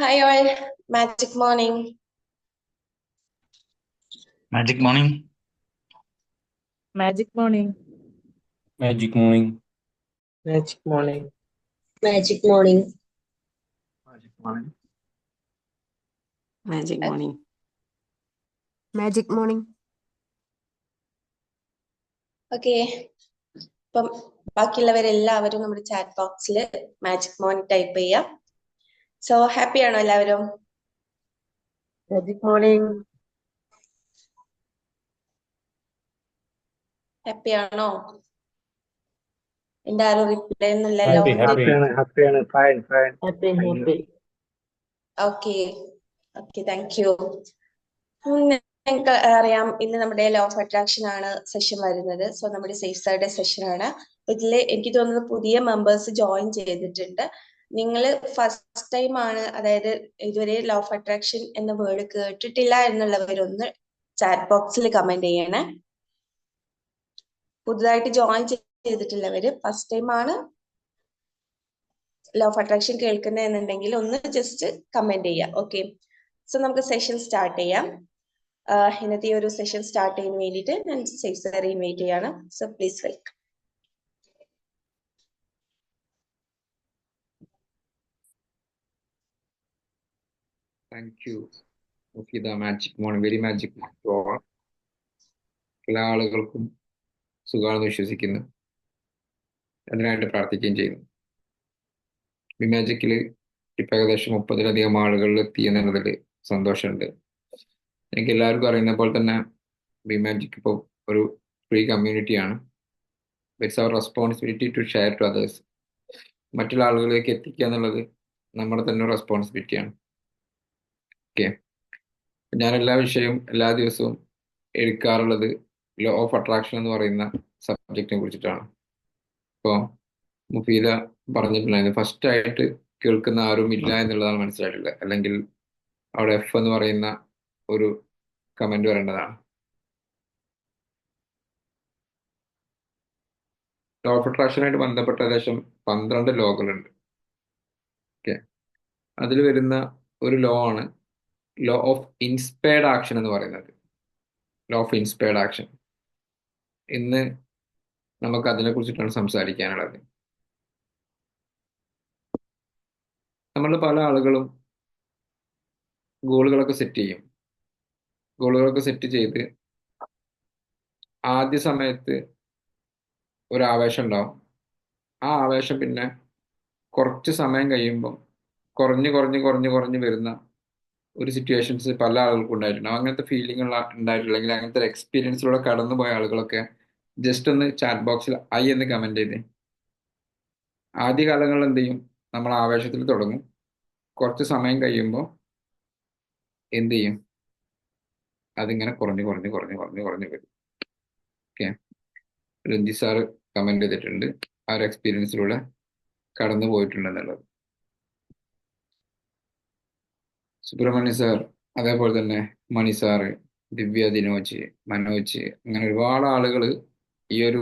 Hi all, magic morning. Magic morning. Magic morning. Magic morning. Magic morning. Magic morning. Magic morning. Magic morning. Magic morning. Okay, ഇപ്പം ബാക്കിയുള്ളവരെല്ലാവരും നമ്മുടെ chat ബോക്സിൽ magic morning type ചെയ്യാം. So happy ആണോ എല്ലാവരും? Magic morning. Happy ആണോ? എന്റെ ആരും reply ഒന്നുമില്ലല്ലോ. Happy. Fine. Happy. Okay okay, thank U. നിങ്ങൾക്ക് അറിയാം, ഇന്ന് നമ്മുടെ ലോ ഓഫ് അട്രാക്ഷൻ ആണ് സെഷൻ വരുന്നത്. സോ നമ്മുടെ സേഫ് സൈഡ് സെഷൻ ആണ്. ഇതില് എനിക്ക് തോന്നുന്നത് പുതിയ മെമ്പേഴ്സ് ജോയിൻ ചെയ്തിട്ടുണ്ട്. നിങ്ങൾ ഫസ്റ്റ് ടൈം ആണ്, അതായത് ഇതുവരെ ലോ ഓഫ് അട്രാക്ഷൻ എന്ന വേർഡ് കേട്ടിട്ടില്ല എന്നുള്ളവരൊന്ന് ചാറ്റ് ബോക്സിൽ കമന്റ് ചെയ്യണേ. പുതുതായിട്ട് ജോയിൻ ചെയ്തിട്ടുള്ളവര് ഫസ്റ്റ് ടൈം ആണ് ലോ ഓഫ് അട്രാക്ഷൻ കേൾക്കുന്നത് എന്നുണ്ടെങ്കിൽ ഒന്ന് ജസ്റ്റ് കമന്റ് ചെയ്യാം. ഓക്കെ, സോ നമുക്ക് സെഷൻ സ്റ്റാർട്ട് ചെയ്യാം. ഇന്നത്തെ ഒരു സെഷൻ സ്റ്റാർട്ട് ചെയ്യാൻ വേണ്ടിയിട്ട് ഞാൻ സേഫ് സാറെ ഇൻവൈറ്റ് ചെയ്യാണ്. So please welcome. Thank you. Okay, the magic morning, very magic to all. എല്ലാ ആളുകൾക്കും സുഖമാണെന്ന് വിശ്വസിക്കുന്നു. അതിനായിട്ട് പ്രാർത്ഥിക്കുകയും ചെയ്യുന്നു. ഈ മാജിക്കിൽ ഇപ്പം ഏകദേശം 30-ലധികം ആളുകളിൽ എത്തി എന്നുള്ളതിൽ സന്തോഷമുണ്ട്. എനിക്ക് എല്ലാവർക്കും അറിയുന്ന പോലെ തന്നെ ബി മാജിക് ഇപ്പോൾ ഒരു ഫ്രീ കമ്മ്യൂണിറ്റിയാണ്. It's our responsibility to share to others. മറ്റുള്ള ആളുകളിലേക്ക് എത്തിക്കുക എന്നുള്ളത് നമ്മുടെ തന്നെ റെസ്പോൺസിബിലിറ്റിയാണ്. ഓക്കെ, ഞാൻ എല്ലാ വിഷയവും എല്ലാ ദിവസവും എടുക്കാറുള്ളത് ലോ ഓഫ് അട്രാക്ഷൻ എന്ന് പറയുന്ന സബ്ജക്റ്റിനെ കുറിച്ചിട്ടാണ്. ഇപ്പോൾ മുഫീദ പറഞ്ഞിട്ടുണ്ടായിരുന്നു, ഫസ്റ്റ് ആയിട്ട് കേൾക്കുന്ന ആരും ഇല്ല എന്നുള്ളതാണ് മനസ്സിലായിട്ടുള്ളത്. അല്ലെങ്കിൽ അവിടെ എഫ് എന്ന് പറയുന്ന ഒരു കമന്റ് വരേണ്ടതാണ്. ലോ ഓഫ് അട്രാക്ഷനായിട്ട് ബന്ധപ്പെട്ട ഏകദേശം 12 ലോകളുണ്ട്. ഓക്കെ, അതിൽ വരുന്ന ഒരു ലോ ആണ് ലോ ഓഫ് ഇൻസ്പയർഡ് ആക്ഷൻ എന്ന് പറയുന്നത്. ലോ ഓഫ് ഇൻസ്പയർഡ് ആക്ഷൻ ഇന്ന് നമുക്ക് അതിനെ കുറിച്ചിട്ടാണ് സംസാരിക്കാനുള്ളത്. നമ്മൾ പല ആളുകളും ഗോളുകളൊക്കെ സെറ്റ് ചെയ്യും. ഗോളുകളൊക്കെ സെറ്റ് ചെയ്ത് ആദ്യ സമയത്ത് ഒരു ആവേശം ഉണ്ടാവും. ആ ആവേശം പിന്നെ കുറച്ച് സമയം കഴിയുമ്പോൾ കുറഞ്ഞ് വരുന്ന ഒരു സിറ്റുവേഷൻസ് പല ആളുകൾക്കും ഉണ്ടായിട്ടുണ്ടാവും. അങ്ങനത്തെ ഫീലിംഗ് ഉണ്ടായിട്ടില്ലെങ്കിൽ അങ്ങനത്തെ ഒരു എക്സ്പീരിയൻസിലൂടെ കടന്നുപോയ ആളുകളൊക്കെ ജസ്റ്റ് ഒന്ന് ചാറ്റ് ബോക്സിൽ ഐ എന്ന് കമന്റ് ചെയ്ത്. ആദ്യകാലങ്ങളിൽ എന്ത് ചെയ്യും, നമ്മൾ ആവേശത്തിൽ തുടങ്ങും. കുറച്ച് സമയം കഴിയുമ്പോൾ എന്ത് ചെയ്യും, അതിങ്ങനെ കുറഞ്ഞ് വരും. ഓക്കെ, രഞ്ജി സാറ് കമന്റ് ചെയ്തിട്ടുണ്ട് ആ ഒരു എക്സ്പീരിയൻസിലൂടെ കടന്നു പോയിട്ടുണ്ടെന്നുള്ളത്. സുബ്രഹ്മണ്യ സാർ, അതേപോലെ തന്നെ മണി സാറ്, ദിവ്യ, ദിനോജ്, മനോജ്, അങ്ങനെ ഒരുപാട് ആളുകൾ ഈ ഒരു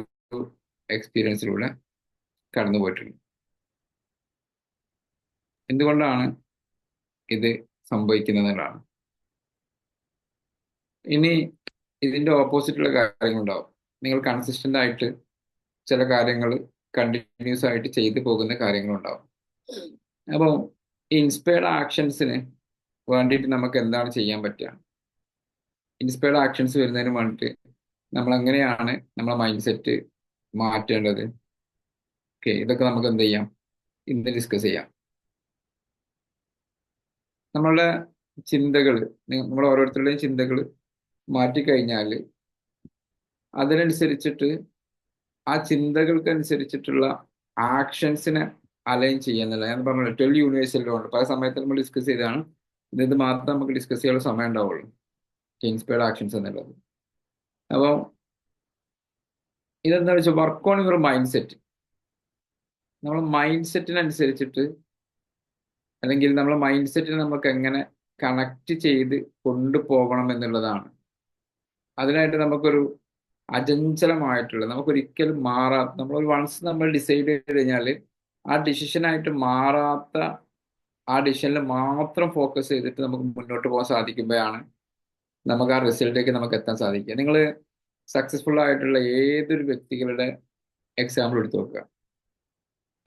എക്സ്പീരിയൻസിലൂടെ കടന്നു പോയിട്ടുണ്ട്. എന്തുകൊണ്ടാണ് ഇത് സംഭവിക്കുന്നതാണ്. ഇനി ഇതിന്റെ ഓപ്പോസിറ്റുള്ള കാര്യങ്ങളുണ്ടാവും. നിങ്ങൾ കൺസിസ്റ്റന്റ് ആയിട്ട് ചില കാര്യങ്ങൾ കണ്ടിന്യൂസ് ആയിട്ട് ചെയ്തു പോകുന്ന കാര്യങ്ങളുണ്ടാവും. അപ്പോൾ ഇൻസ്പയർഡ് ആക്ഷൻസിന് വേണ്ടിയിട്ട് നമുക്ക് എന്താണ് ചെയ്യാൻ പറ്റുക? ഇൻസ്പയർഡ് ആക്ഷൻസ് വരുന്നതിന് വേണ്ടിയിട്ട് നമ്മൾ എങ്ങനെയാണ് നമ്മളെ മൈൻഡ് സെറ്റ് മാറ്റേണ്ടത്? ഓക്കെ, ഇതൊക്കെ നമുക്ക് എന്ത് ചെയ്യാം, ഇന്ന് ഡിസ്കസ് ചെയ്യാം. നമ്മളുടെ ചിന്തകൾ, നമ്മൾ ഓരോരുത്തരുടെയും ചിന്തകൾ മാറ്റിക്കഴിഞ്ഞാൽ അതിനനുസരിച്ചിട്ട് ആ ചിന്തകൾക്കനുസരിച്ചിട്ടുള്ള ആക്ഷൻസിനെ അലൈൻ ചെയ്യുന്നില്ല. ഞാൻ പറഞ്ഞല്ലോ 12 യൂണിവേഴ്സൽ ലോ ഉണ്ട്. പല സമയത്ത് നമ്മൾ ഡിസ്കസ് ചെയ്താണ്. ഇത് മാത്രം നമുക്ക് ഡിസ്കസ് ചെയ്യാനുള്ള സമയം ഉണ്ടാവുള്ളൂ, ഇൻസ്പയർഡ് ആക്ഷൻസ് എന്നുള്ളത്. അപ്പോൾ ഇതെന്താ വെച്ചാൽ work on your mind set. നമ്മൾ മൈൻഡ് സെറ്റിനനുസരിച്ചിട്ട്, അല്ലെങ്കിൽ നമ്മളെ മൈൻഡ് സെറ്റിനെ നമുക്ക് എങ്ങനെ കണക്ട് ചെയ്ത് കൊണ്ടുപോകണം എന്നുള്ളതാണ്. അതിനായിട്ട് നമുക്കൊരു അചഞ്ചലമായിട്ടുള്ള, നമുക്കൊരിക്കലും നമ്മളൊരു വൺസ് നമ്മൾ ഡിസൈഡ് ചെയ്ത് കഴിഞ്ഞാൽ ആ ഡിസിഷനായിട്ട് മാറാത്ത ആ ഡിസിഷനിൽ മാത്രം ഫോക്കസ് ചെയ്തിട്ട് നമുക്ക് മുന്നോട്ട് പോകാൻ സാധിക്കുമ്പോഴാണ് നമുക്ക് ആ റിസൾട്ടിലേക്ക് നമുക്ക് എത്താൻ സാധിക്കുക. നിങ്ങൾ സക്സസ്ഫുൾ ആയിട്ടുള്ള ഏതൊരു വ്യക്തികളുടെ എക്സാമ്പിൾ എടുത്തു നോക്കുക,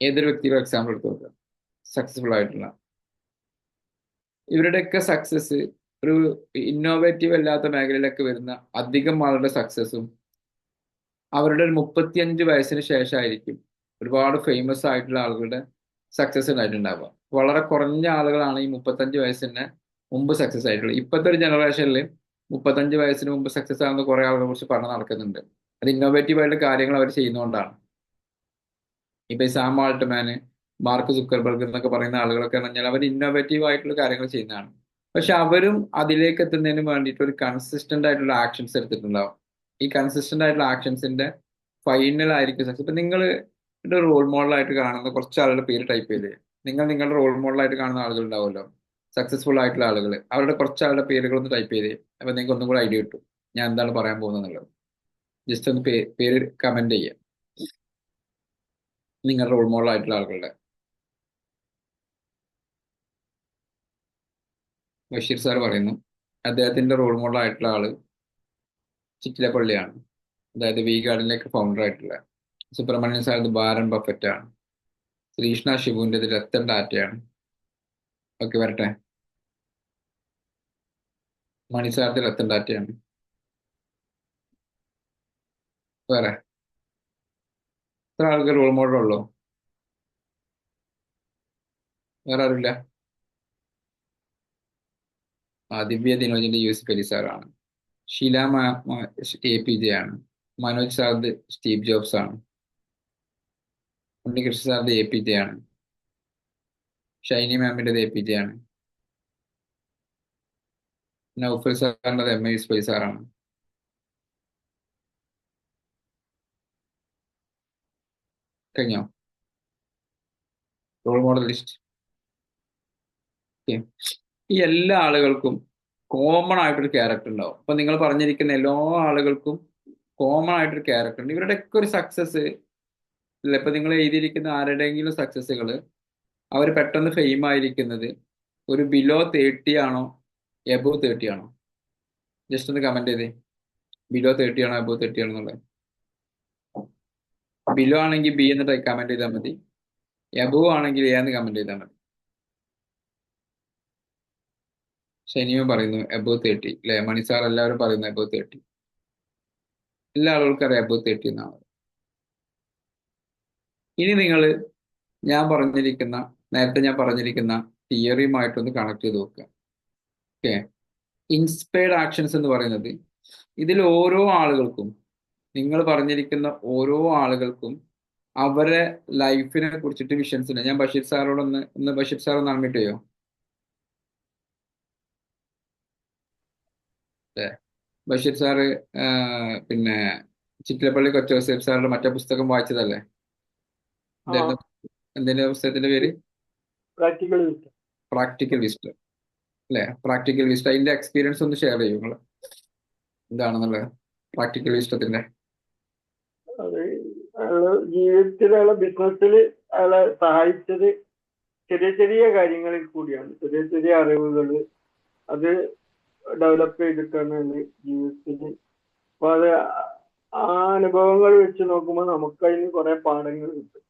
ഏതൊരു വ്യക്തിയുടെ എക്സാമ്പിൾ എടുത്തു നോക്കുക, സക്സസ്ഫുൾ ആയിട്ടുള്ള ഇവരുടെയൊക്കെ സക്സസ് ഒരു ഇന്നോവേറ്റീവ് അല്ലാത്ത മേഖലയിലൊക്കെ വരുന്ന അധികം ആളുടെ സക്സസും അവരുടെ ഒരു 35 വയസ്സിന് ശേഷമായിരിക്കും ഒരുപാട് ഫേമസ് ആയിട്ടുള്ള ആളുകളുടെ സക്സസ് ഉണ്ടായിട്ടുണ്ടാവുക. വളരെ കുറഞ്ഞ ആളുകളാണ് ഈ 35 വയസ്സിന് മുമ്പ് സക്സസ് ആയിട്ടുള്ളത്. ഇപ്പോഴത്തെ ഒരു ജനറേഷനിൽ 35 വയസ്സിന് മുമ്പ് സക്സസ് ആകുന്ന കുറെ ആളുകളെ കുറിച്ച് പഠനം നടക്കുന്നുണ്ട്. അത് ഇന്നോവേറ്റീവ് ആയിട്ടുള്ള കാര്യങ്ങൾ അവർ ചെയ്യുന്നതുകൊണ്ടാണ്. ഇപ്പൊ ഈ സാം ആൾട്ട്മാന്, മാർക്ക് സുക്കർബർഗ് എന്നൊക്കെ പറയുന്ന ആളുകളൊക്കെ പറഞ്ഞാൽ അവർ ഇന്നോവേറ്റീവ് ആയിട്ടുള്ള കാര്യങ്ങൾ ചെയ്യുന്നതാണ്. പക്ഷെ അവരും അതിലേക്ക് എത്തുന്നതിന് വേണ്ടിയിട്ട് ഒരു കൺസിസ്റ്റന്റ് ആയിട്ടുള്ള ആക്ഷൻസ് എടുത്തിട്ടുണ്ടാവും. ഈ കൺസിസ്റ്റന്റ് ആയിട്ടുള്ള ആക്ഷൻസിന്റെ ഫൈനൽ ആയിരിക്കും സക്സസ്. ഇപ്പൊ നിങ്ങൾ റോൾ മോഡലായിട്ട് കാണുന്ന കുറച്ച് ആളുകളുടെ പേര് ടൈപ്പ് ചെയ്തേ. നിങ്ങൾ നിങ്ങളുടെ റോൾ മോഡലായിട്ട് കാണുന്ന ആളുകൾ ഉണ്ടാവുമല്ലോ, സക്സസ്ഫുൾ ആയിട്ടുള്ള ആളുകൾ, അവരുടെ കുറച്ച് ആളുടെ പേരുകളൊന്ന് ടൈപ്പ് ചെയ്തേ. അപ്പൊ നിങ്ങൾക്ക് ഒന്നും കൂടെ ഐഡിയ കിട്ടും ഞാൻ എന്താണ് പറയാൻ പോകുന്നത്. ജസ്റ്റ് ഒന്ന് പേര് കമന്റ് ചെയ്യുക, നിങ്ങളുടെ റോൾ മോഡലായിട്ടുള്ള ആളുകളുടെ. ബഷീർ സാർ പറയുന്നു അദ്ദേഹത്തിന്റെ റോൾ മോഡലായിട്ടുള്ള ആള് ചിറ്റിലപ്പള്ളിയാണ്, അതായത് വി ഗാർഡനിലേക്ക് ഫൗണ്ടർ ആയിട്ടുള്ള. സുബ്രഹ്മണ്യൻ സാർ ബാരൻ ബഫറ്റ് ആണ്. ശ്രീകൃഷ്ണ ഷിബുവിൻ്റെ രത്തൻ ടാറ്റയാണ്. ഓക്കെ, വരട്ടെ. മണി സാറിന്റെ രത്തൻ ടാറ്റയാണ്. വേറെ ഇത്ര ആൾക്ക് റോൾ മോഡലുള്ളൂ? വേറെ ആരുമില്ല? ദിവ്യ ദിനോജിന്റെ യൂസഫ് അലി സാറാണ്. ഷീല APJ ആണ്. മനോജ് സാറിന്റെ സ്റ്റീവ് ജോബ്സ് ആണ്. ഉണ്ണികൃഷ്ണ സാറിന്റെ APJ ആണ്. ഷൈനി മാമിന്റെ APJ ആണ്. നൗഫൽ സാറിന്റെ MA യൂസഫ് അലി സാറാണ്. കഴിഞ്ഞോ റോൾ മോഡൽ ലിസ്റ്റ്? ഈ എല്ലാ ആളുകൾക്കും കോമൺ ആയിട്ടൊരു ക്യാരക്ടർ ഉണ്ടാവും. അപ്പൊ നിങ്ങൾ പറഞ്ഞിരിക്കുന്ന എല്ലാ ആളുകൾക്കും കോമൺ ആയിട്ടൊരു ക്യാരക്ടർ ഉണ്ട്. ഇവരുടെയൊക്കെ ഒരു സക്സസ് ഇല്ല. ഇപ്പൊ നിങ്ങൾ എഴുതിയിരിക്കുന്ന ആരുടെയെങ്കിലും സക്സസ്സുകൾ അവർ പെട്ടെന്ന് ഫെയിം ആയിരിക്കുന്നത് ഒരു ബിലോ 30 ആണോ എബോ 30 ആണോ? ജസ്റ്റ് ഒന്ന് കമന്റ് ചെയ്തേ, ബിലോ 30 ആണോ എബോ 30 ആണോ എന്നുള്ളത്. ബിലോ ആണെങ്കിൽ ബി എന്ന് കമന്റ് ചെയ്താൽ മതി, എബോ ആണെങ്കിൽ എ എന്ന് കമന്റ് ചെയ്താൽ മതി. ഷനിയും പറയുന്നു എബോ 30 അല്ലെ? മണിസാർ എല്ലാവരും പറയുന്നു എബോ 30. എല്ലാ ആളുകൾക്കും അറിയാം എബോ 30 എന്നാണ്. ഇനി നിങ്ങൾ നേരത്തെ ഞാൻ പറഞ്ഞിരിക്കുന്ന തിയറിയുമായിട്ടൊന്ന് കണക്ട് ചെയ്ത് നോക്കുക. ഓക്കെ, ഇൻസ്പയർഡ് ആക്ഷൻസ് എന്ന് പറയുന്നത് ഇതിൽ ഓരോ ആളുകൾക്കും, നിങ്ങൾ പറഞ്ഞിരിക്കുന്ന ഓരോ ആളുകൾക്കും അവരെ ലൈഫിനെ കുറിച്ചിട്ട് വിഷൻസ് ഉണ്ട്. ഞാൻ ബഷീർ സാറോടൊന്ന് ബഷീർ സാർ ഒന്ന് അൺമ്യൂട്ട് ചെയ്യോ? ബഷീർ സാറ് പിന്നെ ചിറ്റിലപ്പള്ളി കൊച്ചോസേഫ് സാറുടെ മറ്റേ പുസ്തകം വായിച്ചതല്ലേ? എന്തിന്റെ പുസ്തകത്തിന്റെ പേര്? പ്രാക്ടിക്കൽ വിസ്റ്റം അല്ലെ? Practical wisdom. അതിന്റെ എക്സ്പീരിയൻസ് ഒന്ന് ഷെയർ ചെയ്യും നിങ്ങൾ, എന്താണെന്നുള്ളത് പ്രാക്ടിക്കൽ വിസ്റ്റത്തിന്റെ. ജീവിതത്തിൽ അയാളെ ബിസിനസ്സിൽ അയാളെ സഹായിച്ചത് ചെറിയ ചെറിയ കാര്യങ്ങളിൽ കൂടിയാണ്. ചെറിയ ചെറിയ അറിവുകൾ അത് ഡെവലപ്പ് ചെയ്തിട്ടാണ് ജീവിതത്തിൽ. അപ്പൊ അത് ആ അനുഭവങ്ങൾ വെച്ച് നോക്കുമ്പോൾ നമുക്ക് അതിന് കുറെ പാഠങ്ങൾ കിട്ടും.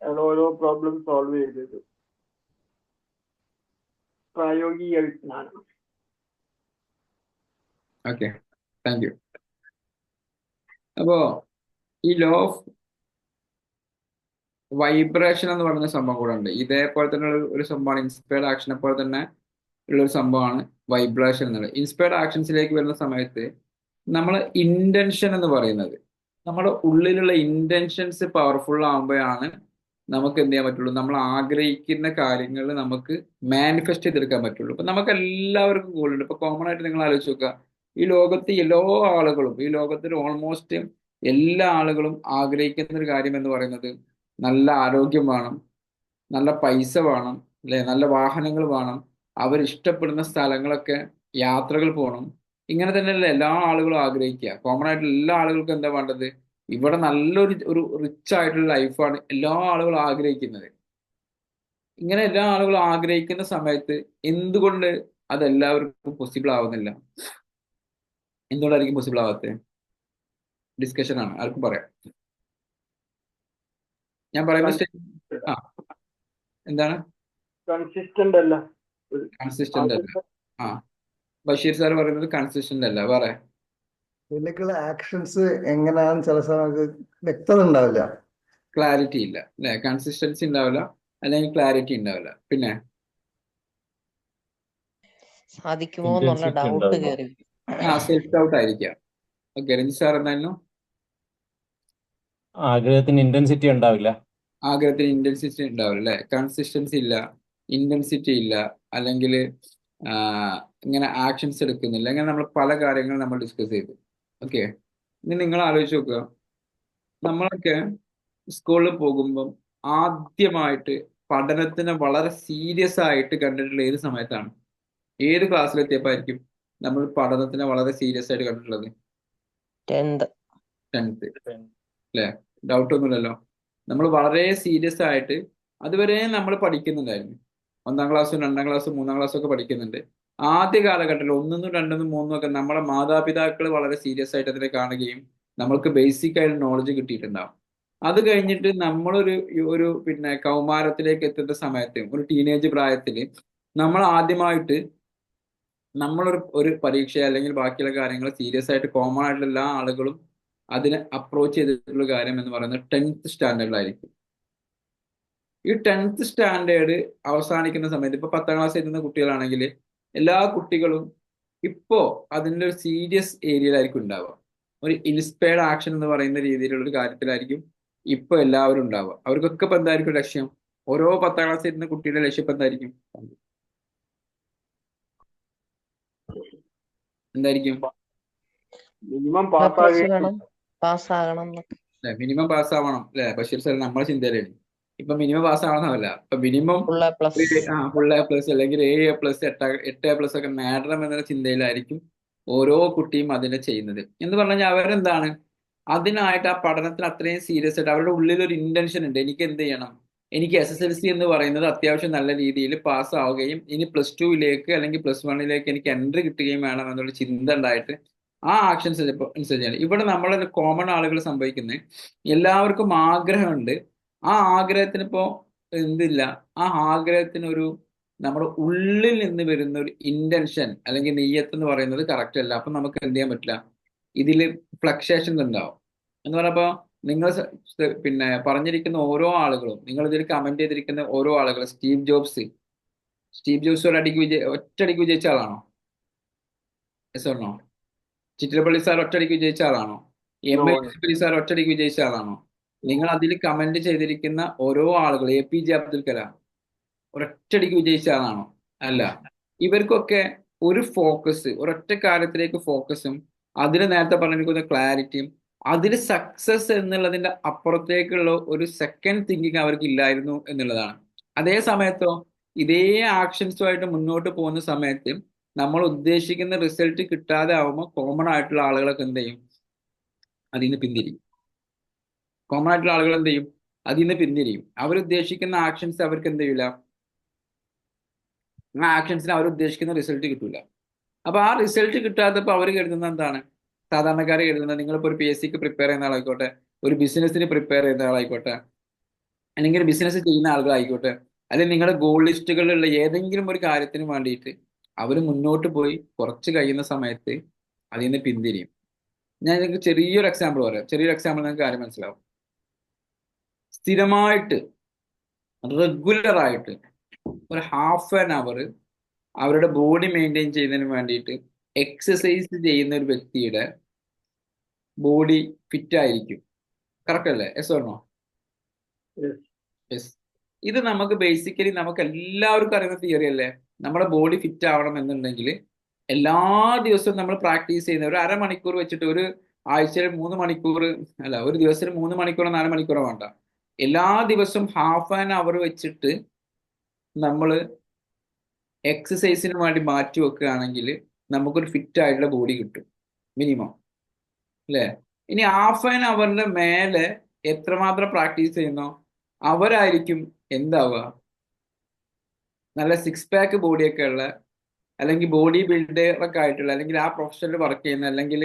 അയാൾ ഓരോ പ്രോബ്ലം സോൾവ് ചെയ്തത് പ്രായോഗിക വിജ്ഞാനം. Okay, thank U. അപ്പോ ഈ ലോ ഓഫ് വൈബ്രേഷൻ എന്ന് പറയുന്ന സംഭവം കൂടെ ഉണ്ട്. ഇതേപോലെ തന്നെ ഒരു സംഭവമാണ് ഇൻസ്പയർഡ് ആക്ഷനെ പോലെ തന്നെ ഉള്ളൊരു സംഭവമാണ് വൈബ്രേഷൻ എന്നുള്ളത്. ഇൻസ്പയർഡ് ആക്ഷൻസിലേക്ക് വരുന്ന സമയത്ത് നമ്മൾ ഇന്റൻഷൻ എന്ന് പറയുന്നത്, നമ്മുടെ ഉള്ളിലുള്ള ഇന്റൻഷൻസ് പവർഫുൾ ആകുമ്പോഴാണ് നമുക്ക് എന്ത് ചെയ്യാൻ പറ്റുള്ളൂ, നമ്മൾ ആഗ്രഹിക്കുന്ന കാര്യങ്ങൾ നമുക്ക് മാനിഫെസ്റ്റ് ചെയ്തെടുക്കാൻ പറ്റുള്ളൂ. ഇപ്പൊ നമുക്ക് എല്ലാവർക്കും ഗോളുണ്ട്. ഇപ്പൊ കോമൺ ആയിട്ട് നിങ്ങൾ ആലോചിച്ച് നോക്കുക, ഈ ലോകത്ത് എല്ലാ ആളുകളും, ഈ ലോകത്തിൽ ഓൾമോസ്റ്റ് എല്ലാ ആളുകളും ആഗ്രഹിക്കുന്ന ഒരു കാര്യം എന്ന് പറയുന്നത് നല്ല ആരോഗ്യം വേണം, നല്ല പൈസ വേണം, അല്ലെ, നല്ല വാഹനങ്ങൾ വേണം, അവരിഷ്ടപ്പെടുന്ന സ്ഥലങ്ങളൊക്കെ യാത്രകൾ പോകണം. ഇങ്ങനെ തന്നെയല്ല എല്ലാ ആളുകളും ആഗ്രഹിക്കുക. കോമൺ ആയിട്ട് എല്ലാ ആളുകൾക്കും എന്താ വേണ്ടത്? ഇവിടെ നല്ലൊരു റിച്ച് ആയിട്ടുള്ള ലൈഫാണ് എല്ലാ ആളുകളും ആഗ്രഹിക്കുന്നത്. ഇങ്ങനെ എല്ലാ ആളുകളും ആഗ്രഹിക്കുന്ന സമയത്ത് എന്തുകൊണ്ട് അതെല്ലാവർക്കും പോസിബിൾ ആവുന്നില്ല? എന്തുകൊണ്ടായിരിക്കും പോസിബിൾ ആവാത്തത്? ഡിസ്കഷൻ ആണ്, ആർക്കും പറയാം. ഞാൻ പറയുമ്പോൾ ആ എന്താണ്? കൺസിസ്റ്റന്റ് അല്ല. കൺസിസ്റ്റന്റ് അല്ല. ആ ബഷീർ സാർ പറയുന്നത് കൺസിസ്റ്റന്റ് അല്ല. പറയാം. ഇതിലേക്കുള്ള ആക്ഷൻസ് എങ്ങനെയാണെന്ന് ചില സമയത്ത് വ്യക്തത ഉണ്ടാവില്ല. ക്ലാരിറ്റി ഇല്ല അല്ലെ? കൺസിസ്റ്റൻസി ഉണ്ടാവില്ല, അല്ലെങ്കിൽ ക്ലാരിറ്റി ഉണ്ടാവില്ല. പിന്നെ സാധിക്കുമോ എന്നുള്ള ഡൗട്ട് കയറി. സെൽഫ് ഡൗട്ട് ആയിരിക്കാം. ഓക്കെ, രഞ്ജി സാർ എന്തായിരുന്നു? ആഗ്രഹത്തിന് ഇന്റൻസിറ്റി ഉണ്ടാവില്ല. ആഗ്രഹത്തിന് ഇന്റൻസിറ്റി ഉണ്ടാവില്ല അല്ലെ? കൺസിസ്റ്റൻസി ഇല്ല, ഇന്റൻസിറ്റി ഇല്ല, അല്ലെങ്കിൽ ഇങ്ങനെ ആക്ഷൻസ് എടുക്കുന്നില്ല. അങ്ങനെ നമ്മൾ പല കാര്യങ്ങളും നമ്മൾ ഡിസ്കസ് ചെയ്തു. ഓക്കെ, ഇനി നിങ്ങൾ ആലോചിച്ച് നോക്കുക, നമ്മളൊക്കെ സ്കൂളിൽ പോകുമ്പം ആദ്യമായിട്ട് പഠനത്തിനെ വളരെ സീരിയസ് ആയിട്ട് കണ്ടിട്ടുള്ള ഏത് സമയത്താണ്? ഏത് ക്ലാസ്സിലെത്തിയപ്പോഴായിരിക്കും നമ്മൾ പഠനത്തിനെ വളരെ സീരിയസ് ആയിട്ട് കണ്ടിട്ടുള്ളത്? 10th. 10th അല്ലേ? ഡൗട്ട് ഒന്നുമില്ലല്ലോ. നമ്മൾ വളരെ സീരിയസ് ആയിട്ട് അതുവരെ നമ്മൾ പഠിക്കുന്നുണ്ടായിരുന്നു. 1ാം ക്ലാസ്സും 2ാം ക്ലാസ്സും 3ാം ക്ലാസ്സും ഒക്കെ പഠിക്കുന്നുണ്ട്. ആദ്യ കാലഘട്ടത്തിൽ 1, 2, 3 ഒക്കെ നമ്മുടെ മാതാപിതാക്കൾ വളരെ സീരിയസ് ആയിട്ട് അതിനെ കാണുകയും നമ്മൾക്ക് ബേസിക് ആയിട്ട് നോളജ് കിട്ടിയിട്ടുണ്ടാവും. അത് കഴിഞ്ഞിട്ട് നമ്മളൊരു ഒരു പിന്നെ കൗമാരത്തിലേക്ക് എത്തുന്ന സമയത്ത്, ഒരു ടീനേജ് പ്രായത്തിൽ നമ്മൾ ആദ്യമായിട്ട് ഒരു പരീക്ഷ അല്ലെങ്കിൽ ബാക്കിയുള്ള കാര്യങ്ങൾ സീരിയസ് ആയിട്ട് കോമൺ ആയിട്ടുള്ള എല്ലാ ആളുകളും അതിനെ അപ്രോച്ച് ചെയ്തിട്ടുള്ള കാര്യം എന്ന് പറയുന്നത് 10th സ്റ്റാൻഡേർഡിലായിരിക്കും. ഈ 10th സ്റ്റാൻഡേർഡ് അവസാനിക്കുന്ന സമയത്ത്, ഇപ്പൊ 10ാം ക്ലാസ് എത്തുന്ന കുട്ടികളാണെങ്കിൽ എല്ലാ കുട്ടികളും ഇപ്പോ അതിൻ്റെ ഒരു സീരിയസ് ഏരിയയിലായിരിക്കും ഉണ്ടാവുക. ഒരു ഇൻസ്പയർഡ് ആക്ഷൻ എന്ന് പറയുന്ന രീതിയിലുള്ള ഒരു കാര്യത്തിലായിരിക്കും ഇപ്പൊ എല്ലാവരും ഉണ്ടാവുക. അവർക്കൊക്കെ ഇപ്പൊ എന്തായിരിക്കും ലക്ഷ്യം? ഓരോ 10ാം ക്ലാസ് എത്തുന്ന കുട്ടിയുടെ ലക്ഷ്യം ഇപ്പൊ എന്തായിരിക്കും? മിനിമം പാസ്സാകണം അല്ലെ? മിനിമം പാസ്സാവണം അല്ലെ? ബഷീർ സാർ നമ്മളെ ചിന്തയിലാണ് ഇപ്പൊ മിനിമം പാസ്സാവണമെന്നല്ല, ഇപ്പൊ മിനിമം ഫുൾ A+, അല്ലെങ്കിൽ A+, 8A+ ഒക്കെ നേടണം എന്നുള്ള ചിന്തയിലായിരിക്കും ഓരോ കുട്ടിയും അതിനെ ചെയ്യുന്നത്. എന്ന് പറഞ്ഞാൽ അവരെന്താണ് അതിനായിട്ട് ആ പഠനത്തിൽ അത്രയും സീരിയസ് ആയിട്ട് അവരുടെ ഉള്ളിൽ ഒരു ഇന്റൻഷൻ ഉണ്ട്. എനിക്ക് എന്ത് ചെയ്യണം? എനിക്ക് SSLC എന്ന് പറയുന്നത് അത്യാവശ്യം നല്ല രീതിയിൽ പാസ്സാവുകയും ഇനി +2 അല്ലെങ്കിൽ +1 എനിക്ക് എൻട്രി കിട്ടുകയും വേണം എന്നുള്ള ചിന്ത ഉണ്ടായിട്ട് ആ ആക്ഷൻസ് അനുസരിച്ചാണ് ഇവിടെ നമ്മളെ കോമൺ ആളുകൾ സംഭവിക്കുന്നത്. എല്ലാവർക്കും ആഗ്രഹമുണ്ട്. ആ ആഗ്രഹത്തിന് ഇപ്പോ എന്തില്ല, ആ ആഗ്രഹത്തിനൊരു നമ്മുടെ ഉള്ളിൽ നിന്ന് വരുന്ന ഒരു ഇന്റൻഷൻ അല്ലെങ്കിൽ നെയ്യത്ത് എന്ന് പറയുന്നത് കറക്റ്റ് അല്ല. അപ്പൊ നമുക്ക് എന്ത് ചെയ്യാൻ പറ്റില്ല, ഇതിൽ ഫ്ലക്ച്വേഷൻസ് ഉണ്ടാവും. എന്ന് പറയുമ്പോൾ നിങ്ങൾ പിന്നെ പറഞ്ഞിരിക്കുന്ന ഓരോ ആളുകളും, നിങ്ങൾ ഇതിൽ കമന്റ് ചെയ്തിരിക്കുന്ന ഓരോ ആളുകളും, സ്റ്റീവ് ജോബ്സ് ഒറ്റയടിക്ക് വിജയിച്ച ആളാണോ? Yes or no? Chittilappilly sir ഒറ്റയടിക്ക് വിജയിച്ച ആളാണോ? MA സാർ ഒറ്റയടിക്ക് വിജയിച്ച ആളാണോ? നിങ്ങൾ അതിൽ കമന്റ് ചെയ്തിരിക്കുന്ന ഓരോ ആളുകൾ, APJ അബ്ദുൽ കലാം ഒരൊറ്റടിക്ക് വിജയിച്ച ആളാണോ? അല്ല. ഇവർക്കൊക്കെ ഒരു ഫോക്കസ്, ഒരൊറ്റ കാര്യത്തിലേക്ക് ഫോക്കസും അതിന് നേരത്തെ പറഞ്ഞിരിക്കുന്ന ക്ലാരിറ്റിയും അതിൽ സക്സസ് എന്നുള്ളതിന്റെ അപ്പുറത്തേക്കുള്ള ഒരു സെക്കൻഡ് തിങ്കിങ് അവർക്ക് ഇല്ലായിരുന്നു എന്നുള്ളതാണ്. അതേ സമയത്തോ ഇതേ ആക്ഷൻസുമായിട്ട് മുന്നോട്ട് പോകുന്ന സമയത്ത് നമ്മൾ ഉദ്ദേശിക്കുന്ന റിസൾട്ട് കിട്ടാതെ ആവുമ്പോൾ കോമൺ ആയിട്ടുള്ള ആളുകളൊക്കെ എന്ത് ചെയ്യും? അതിൽ നിന്ന് പിന്തിരിയും. കോമൺ ആയിട്ടുള്ള ആളുകൾ എന്ത് ചെയ്യും? അതിൽ നിന്ന് പിന്തിരിയും. അവരുദ്ദേശിക്കുന്ന ആക്ഷൻസ് അവർക്ക് എന്ത് ചെയ്യില്ല, ആ ആക്ഷൻസിന് അവരുദ്ദേശിക്കുന്ന റിസൾട്ട് കിട്ടൂല. അപ്പൊ ആ റിസൾട്ട് കിട്ടാത്തപ്പോൾ അവർ കരുതുന്നത് എന്താണ്? സാധാരണക്കാർ കരുതുന്നത്, നിങ്ങളിപ്പോൾ ഒരു PSCക്ക് പ്രിപ്പയർ ചെയ്യുന്ന ആളായിക്കോട്ടെ, ഒരു ബിസിനസ്സിന് പ്രിപ്പയർ ചെയ്യുന്ന ആളായിക്കോട്ടെ, അല്ലെങ്കിൽ ബിസിനസ് ചെയ്യുന്ന ആളുകളായിക്കോട്ടെ, അല്ലെങ്കിൽ നിങ്ങളുടെ ഗോൾ ലിസ്റ്റുകളിലുള്ള ഏതെങ്കിലും ഒരു കാര്യത്തിന് വേണ്ടിയിട്ട് അവർ മുന്നോട്ട് പോയി കുറച്ച് കഴിയുന്ന സമയത്ത് അതിൽ നിന്ന് പിന്തിരിയും. ഞാൻ നിങ്ങൾക്ക് ചെറിയൊരു എക്സാമ്പിൾ പറയാം. ചെറിയൊരു എക്സാമ്പിൾ നിങ്ങൾക്ക് കാര്യം മനസ്സിലാവും. സ്ഥിരമായിട്ട് റെഗുലർ ആയിട്ട് ഒരു ഹാഫ് ആൻ അവർ അവരുടെ ബോഡി മെയിൻറ്റെയിൻ ചെയ്യുന്നതിന് വേണ്ടിയിട്ട് എക്സസൈസ് ചെയ്യുന്ന ഒരു വ്യക്തിയുടെ ബോഡി ഫിറ്റ് ആയിരിക്കും. കറക്റ്റ് അല്ലേ? Yes or no? യെസ്. ഇത് നമുക്ക് ബേസിക്കലി നമുക്ക് എല്ലാവർക്കും അറിയുന്ന തിയറി അല്ലേ? നമ്മുടെ ബോഡി ഫിറ്റ് ആവണം എന്നുണ്ടെങ്കിൽ എല്ലാ ദിവസവും നമ്മൾ പ്രാക്ടീസ് ചെയ്യുന്ന ഒരു അരമണിക്കൂർ വെച്ചിട്ട്, ഒരു ആഴ്ചയിൽ 3 മണിക്കൂർ അല്ല, ഒരു ദിവസത്തിൽ 3 മണിക്കൂറോ 4 മണിക്കൂറോ വേണ്ട, എല്ലാ ദിവസവും ഹാഫ് ആൻ അവർ വെച്ചിട്ട് നമ്മൾ എക്സസൈസിന് വേണ്ടി മാറ്റി വെക്കുകയാണെങ്കിൽ നമുക്കൊരു ഫിറ്റ് ആയിട്ടുള്ള ബോഡി കിട്ടും മിനിമം അല്ലേ? ഇനി ഹാഫ് ആൻ അവറിന്റെ മേലെ എത്രമാത്രം പ്രാക്ടീസ് ചെയ്യുന്നോ അവരായിരിക്കും എന്താവുക, നല്ല സിക്സ് പാക്ക് ബോഡിയൊക്കെ ഉള്ള, അല്ലെങ്കിൽ ബോഡി ബിൽഡറൊക്കെ ആയിട്ടുള്ള, അല്ലെങ്കിൽ ആ പ്രൊഫഷനിൽ വർക്ക് ചെയ്യുന്ന, അല്ലെങ്കിൽ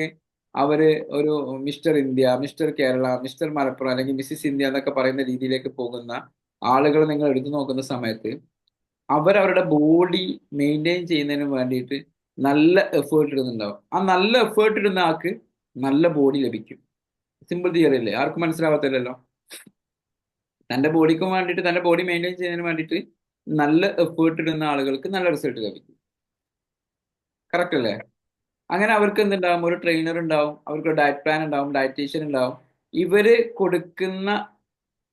അവര് ഒരു mister India, mister Kerala, mister Malappuram അല്ലെങ്കിൽ മിസ്സിസ് ഇന്ത്യ എന്നൊക്കെ പറയുന്ന രീതിയിലേക്ക് പോകുന്ന ആളുകൾ നിങ്ങൾ എടുത്തു നോക്കുന്ന സമയത്ത് അവരവരുടെ ബോഡി മെയിൻറ്റെയിൻ ചെയ്യുന്നതിന് വേണ്ടിയിട്ട് നല്ല എഫേർട്ട് ഇടുന്നുണ്ടാവും. ആ നല്ല എഫേർട്ട് ഇടുന്ന ആൾക്ക് നല്ല ബോഡി ലഭിക്കും. സിമ്പിൾ തിയറി അല്ലേ? ആർക്കും മനസ്സിലാവത്തില്ലല്ലോ. തന്റെ ബോഡിക്കും വേണ്ടിയിട്ട്, തന്റെ ബോഡി മെയിൻറ്റെയിൻ ചെയ്യുന്നതിന് വേണ്ടിയിട്ട് നല്ല എഫേർട്ട് ഇടുന്ന ആളുകൾക്ക് നല്ല റിസൾട്ട് ലഭിക്കും. കറക്റ്റ് അല്ലേ? അങ്ങനെ അവർക്ക് എന്തുണ്ടാവും? ഒരു ട്രെയിനർ ഉണ്ടാവും, അവർക്ക് ഡയറ്റ് പ്ലാൻ ഉണ്ടാവും, ഡയറ്റീഷ്യൻ ഉണ്ടാവും. ഇവര് കൊടുക്കുന്ന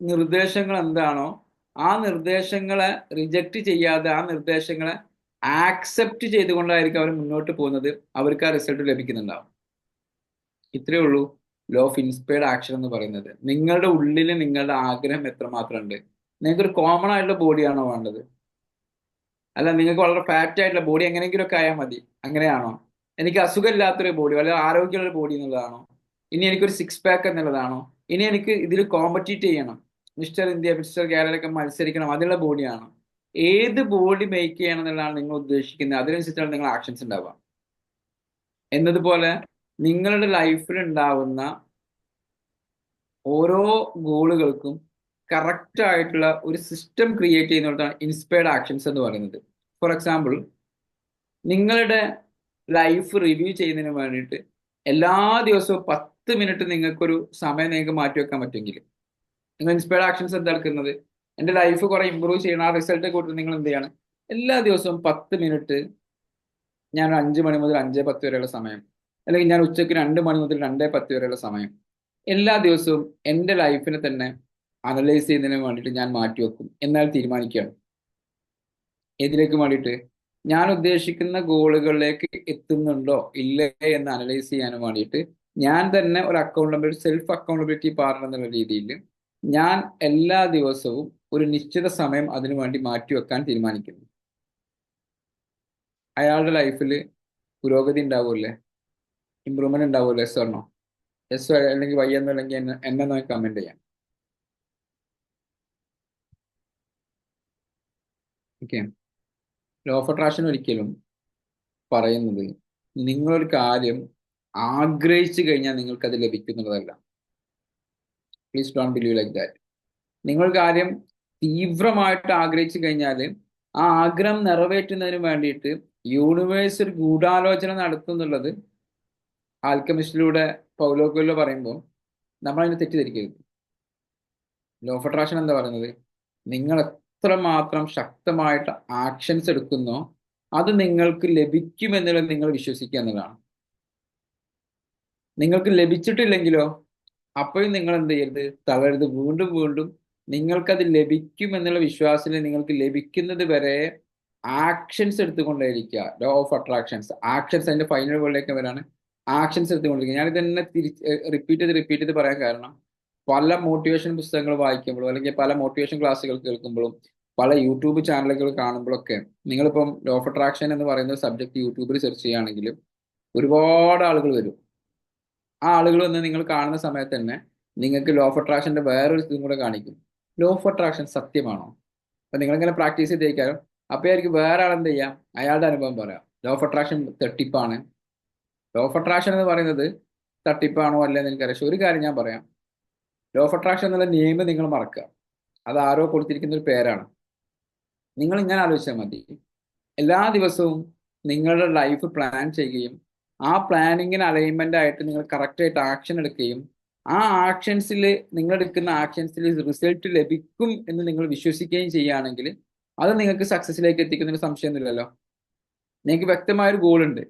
നിർദ്ദേശങ്ങൾ എന്താണോ ആ നിർദ്ദേശങ്ങളെ റിജക്റ്റ് ചെയ്യാതെ ആ നിർദ്ദേശങ്ങളെ ആക്സെപ്റ്റ് ചെയ്തുകൊണ്ടായിരിക്കും അവർ മുന്നോട്ട് പോകുന്നത്. അവർക്ക് ആ റിസൾട്ട് ലഭിക്കുന്നുണ്ടാവും. ഇത്രയേ ഉള്ളൂ ലോ ഓഫ് ഇൻസ്പയർഡ് ആക്ഷൻ എന്ന് പറയുന്നത്. നിങ്ങളുടെ ഉള്ളിൽ നിങ്ങളുടെ ആഗ്രഹം എത്രമാത്രം ഉണ്ട്? നിങ്ങൾക്കൊരു കോമൺ ആയിട്ടുള്ള ബോഡിയാണോ വേണ്ടത്? അല്ല, നിങ്ങൾക്ക് വളരെ ഫാറ്റ് ആയിട്ടുള്ള ബോഡി എങ്ങനെയെങ്കിലും ഒക്കെ ആയാൽ മതി, അങ്ങനെയാണോ? എനിക്ക് അസുഖമില്ലാത്തൊരു ബോഡി, വളരെ ആരോഗ്യമുള്ള ബോഡി എന്നുള്ളതാണോ? ഇനി എനിക്കൊരു സിക്സ് പാക്ക് എന്നുള്ളതാണോ? ഇനി എനിക്ക് ഇതിൽ കോമ്പറ്റീറ്റ് ചെയ്യണം, മിസ്റ്റർ ഇന്ത്യ, മിസ്റ്റർ കേരളയൊക്കെ മത്സരിക്കണം, അതിനുള്ള ബോഡിയാണോ? ഏത് ബോഡി മേക്ക് ചെയ്യണം എന്നുള്ളതാണ് നിങ്ങൾ ഉദ്ദേശിക്കുന്നത്. അതിനനുസരിച്ചാണ് നിങ്ങൾ ആക്ഷൻസ് ഉണ്ടാവുക. എന്നതുപോലെ നിങ്ങളുടെ ലൈഫിൽ ഉണ്ടാവുന്ന ഓരോ ഗോളുകൾക്കും കറക്റ്റ് ആയിട്ടുള്ള ഒരു സിസ്റ്റം ക്രിയേറ്റ് ചെയ്യുന്നതാണ് ഇൻസ്പയർഡ് ആക്ഷൻസ് എന്ന് പറയുന്നത്. ഫോർ എക്സാമ്പിൾ, നിങ്ങളുടെ ലൈഫ് റിവ്യൂ ചെയ്യുന്നതിന് വേണ്ടിയിട്ട് എല്ലാ ദിവസവും 10 മിനിറ്റ് നിങ്ങൾക്കൊരു സമയം നിങ്ങൾക്ക് മാറ്റി വെക്കാൻ പറ്റുമെങ്കിൽ നിങ്ങൾ ഇൻസ്പയർഡ് ആക്ഷൻസ് എന്താക്കുന്നത്? എൻ്റെ ലൈഫ് കുറെ ഇമ്പ്രൂവ് ചെയ്യണം, ആ റിസൾട്ട് കൊടുത്ത് നിങ്ങൾ എന്ത് ചെയ്യണം? എല്ലാ ദിവസവും 10 മിനിറ്റ്, ഞാൻ 5 മണി മുതൽ 5:10 വരെയുള്ള സമയം, അല്ലെങ്കിൽ ഞാൻ ഉച്ചയ്ക്ക് 2 മണി മുതൽ 2:10 വരെയുള്ള സമയം, എല്ലാ ദിവസവും എൻ്റെ ലൈഫിനെ തന്നെ അനലൈസ് ചെയ്യുന്നതിന് വേണ്ടിയിട്ട് ഞാൻ മാറ്റിവെക്കും എന്നാൽ തീരുമാനിക്കുകയാണ്. ഏതിലേക്ക് വേണ്ടിയിട്ട്? ഞാൻ ഉദ്ദേശിക്കുന്ന ഗോളുകളിലേക്ക് എത്തുന്നുണ്ടോ ഇല്ലേ എന്ന് അനലൈസ് ചെയ്യാനും വേണ്ടിയിട്ട് ഞാൻ തന്നെ ഒരു അക്കൗണ്ടബിലിറ്റി, സെൽഫ് അക്കൗണ്ടബിലിറ്റി പാർട്ണർ എന്നുള്ള രീതിയിൽ ഞാൻ എല്ലാ ദിവസവും ഒരു നിശ്ചിത സമയം അതിനു വേണ്ടി മാറ്റിവെക്കാൻ തീരുമാനിക്കുന്നു. അയാളുടെ ലൈഫിൽ പുരോഗതി ഉണ്ടാവുമല്ലേ? ഇമ്പ്രൂവ്മെന്റ് ഉണ്ടാവുമല്ലോ? Yes or no? എസ് അല്ലെങ്കിൽ വൈ എന്നല്ലെങ്കിൽ എന്നെ നോക്കി കമന്റ് ചെയ്യാം. ഓക്കെ. ലോ ഓഫ് അട്രാക്ഷൻ ഒരിക്കലും പറയുന്നത് നിങ്ങളൊരു കാര്യം ആഗ്രഹിച്ചു കഴിഞ്ഞാൽ നിങ്ങൾക്ക് അത് ലഭിക്കുന്നുള്ളതല്ല. Please don't believe like that. നിങ്ങൾ കാര്യം തീവ്രമായിട്ട് ആഗ്രഹിച്ചു കഴിഞ്ഞാൽ ആ ആഗ്രഹം നിറവേറ്റുന്നതിന് വേണ്ടിയിട്ട് യൂണിവേഴ്സ് ഒരു ഗൂഢാലോചന നടത്തുന്നുള്ളത് ആൽക്കമിസ്റ്റിലൂടെ പൗലോ കൊയ്ലോ പറയുമ്പോൾ നമ്മളതിനെ തെറ്റിദ്ധരിക്കരുത്. ലോ ഓഫ് അട്രാക്ഷൻ എന്താ പറയുന്നത്? നിങ്ങൾ എത്രമാത്രം ശക്തമായിട്ട് ആക്ഷൻസ് എടുക്കുന്നോ അത് നിങ്ങൾക്ക് ലഭിക്കുമെന്നുള്ളത് നിങ്ങൾ വിശ്വസിക്കുക എന്നതാണ്. നിങ്ങൾക്ക് ലഭിച്ചിട്ടില്ലെങ്കിലോ അപ്പോഴും നിങ്ങൾ എന്ത് ചെയ്യരുത്? തളരരുത്. വീണ്ടും വീണ്ടും നിങ്ങൾക്കത് ലഭിക്കുമെന്നുള്ള വിശ്വാസത്തിൽ നിങ്ങൾക്ക് ലഭിക്കുന്നത് വരെ ആക്ഷൻസ് എടുത്തുകൊണ്ടേയിരിക്കുക. ലോ ഓഫ് അട്രാക്ഷൻസ് ആക്ഷൻസ് അതിന്റെ ഫൈനൽ വേൾഡിലേക്ക് വരാണ്. ആക്ഷൻസ് എടുത്തുകൊണ്ടിരിക്കുക. ഞാനിത് തന്നെ റിപ്പീറ്റ് ചെയ്ത് പറയാൻ കാരണം പല മോട്ടിവേഷൻ പുസ്തകങ്ങൾ വായിക്കുമ്പോഴും അല്ലെങ്കിൽ പല മോട്ടിവേഷൻ ക്ലാസ്സുകൾ കേൾക്കുമ്പോഴും പല യൂട്യൂബ് ചാനലുകൾ കാണുമ്പോഴൊക്കെ നിങ്ങളിപ്പം ലോ ഓഫ് അട്രാക്ഷൻ എന്ന് പറയുന്ന സബ്ജക്ട് യൂട്യൂബിൽ സെർച്ച് ചെയ്യുകയാണെങ്കിൽ ഒരുപാട് ആളുകൾ വരും. ആ ആളുകൾ വന്ന് നിങ്ങൾ കാണുന്ന സമയത്ത് തന്നെ നിങ്ങൾക്ക് ലോ ഓഫ് അട്രാക്ഷന്റെ വേറൊരു ഇതും കൂടെ കാണിക്കും. ലോ ഓഫ് അട്രാക്ഷൻ സത്യമാണോ? അപ്പൊ നിങ്ങളിങ്ങനെ പ്രാക്ടീസ് ചെയ്തേക്കാരും അപ്പൊ ആയിരിക്കും വേറെ ആളെന്ത് ചെയ്യാം, അയാളുടെ അനുഭവം പറയാം. ലോ ഓഫ് അട്രാക്ഷൻ തട്ടിപ്പാണ്. ലോ ഓഫ് അട്രാക്ഷൻ എന്ന് പറയുന്നത് തട്ടിപ്പാണോ അല്ലെന്ന് എനിക്കറിയാം. പക്ഷെ ഒരു കാര്യം ഞാൻ പറയാം, ലോ ഓഫ് അട്രാക്ഷൻ എന്നുള്ള നെയിം നിങ്ങൾ മറക്കുക. അത് ആരോ കൊടുത്തിരിക്കുന്ന ഒരു പേരാണ്. നിങ്ങൾ ഇങ്ങനെ ആലോചിച്ചാൽ മതി, എല്ലാ ദിവസവും നിങ്ങളുടെ ലൈഫ് പ്ലാൻ ചെയ്യുകയും ആ പ്ലാനിങ്ങിന് അലൈൻമെന്റ് ആയിട്ട് നിങ്ങൾ കറക്റ്റായിട്ട് ആക്ഷൻ എടുക്കുകയും ആ ആക്ഷൻസിൽ നിങ്ങൾ എടുക്കുന്ന ആക്ഷൻസിൽ റിസൾട്ട് ലഭിക്കും എന്ന് നിങ്ങൾ വിശ്വസിക്കുകയും ചെയ്യുകയാണെങ്കിൽ അത് നിങ്ങൾക്ക് സക്സസിലേക്ക് എത്തിക്കുന്നതിന് സംശയമൊന്നുമില്ലല്ലോ. നിങ്ങൾക്ക് വ്യക്തമായൊരു ഗോൾ ഉണ്ട്,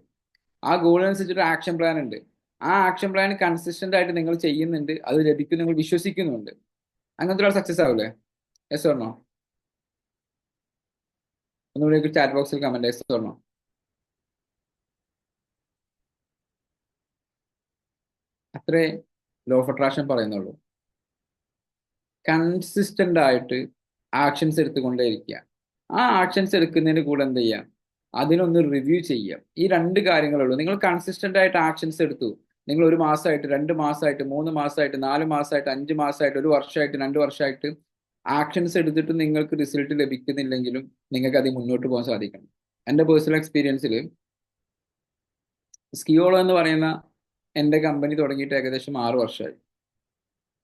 ആ ഗോളിനനുസരിച്ചൊരു ആക്ഷൻ പ്ലാൻ ഉണ്ട്, ആ ആക്ഷൻ പ്ലാൻ കൺസിസ്റ്റന്റ് ആയിട്ട് നിങ്ങൾ ചെയ്യുന്നുണ്ട്, അത് ലഭിക്കും നിങ്ങൾ വിശ്വസിക്കുന്നുണ്ട്. അങ്ങനത്തെ ഒരാൾ സക്സസ് ആവില്ലേ? Yes or no? ഒന്നുകൂടി ചാറ്റ് ബോക്സിൽ കമന്റ് യെസ് ഓർണോ? അത്രേ ലോ ഓഫ് അട്രാക്ഷൻ പറയുന്നുള്ളൂ. കൺസിസ്റ്റന്റ് ആയിട്ട് ആക്ഷൻസ് എടുത്തുകൊണ്ടേയിരിക്കുക. ആ ആക്ഷൻസ് എടുക്കുന്നതിന് കൂടെ എന്ത് ചെയ്യാം, അതിനൊന്ന് റിവ്യൂ ചെയ്യാം. ഈ 2 കാര്യങ്ങളുള്ളൂ. നിങ്ങൾ കൺസിസ്റ്റന്റ് ആയിട്ട് ആക്ഷൻസ് എടുത്തു, നിങ്ങൾ 1 മാസമായിട്ട് 2 മാസമായിട്ട് 3 മാസമായിട്ട് 4 മാസമായിട്ട് 5 മാസമായിട്ട് 1 വർഷമായിട്ട് 2 വർഷമായിട്ട് ആക്ഷൻസ് എടുത്തിട്ട് നിങ്ങൾക്ക് റിസൾട്ട് ലഭിക്കുന്നില്ലെങ്കിലും നിങ്ങൾക്ക് അതിൽ മുന്നോട്ട് പോകാൻ സാധിക്കണം. എൻ്റെ പേഴ്സണൽ എക്സ്പീരിയൻസിൽ സ്കിയോളോ എന്ന് പറയുന്ന എൻ്റെ കമ്പനി തുടങ്ങിയിട്ട് ഏകദേശം 6 വർഷമായി.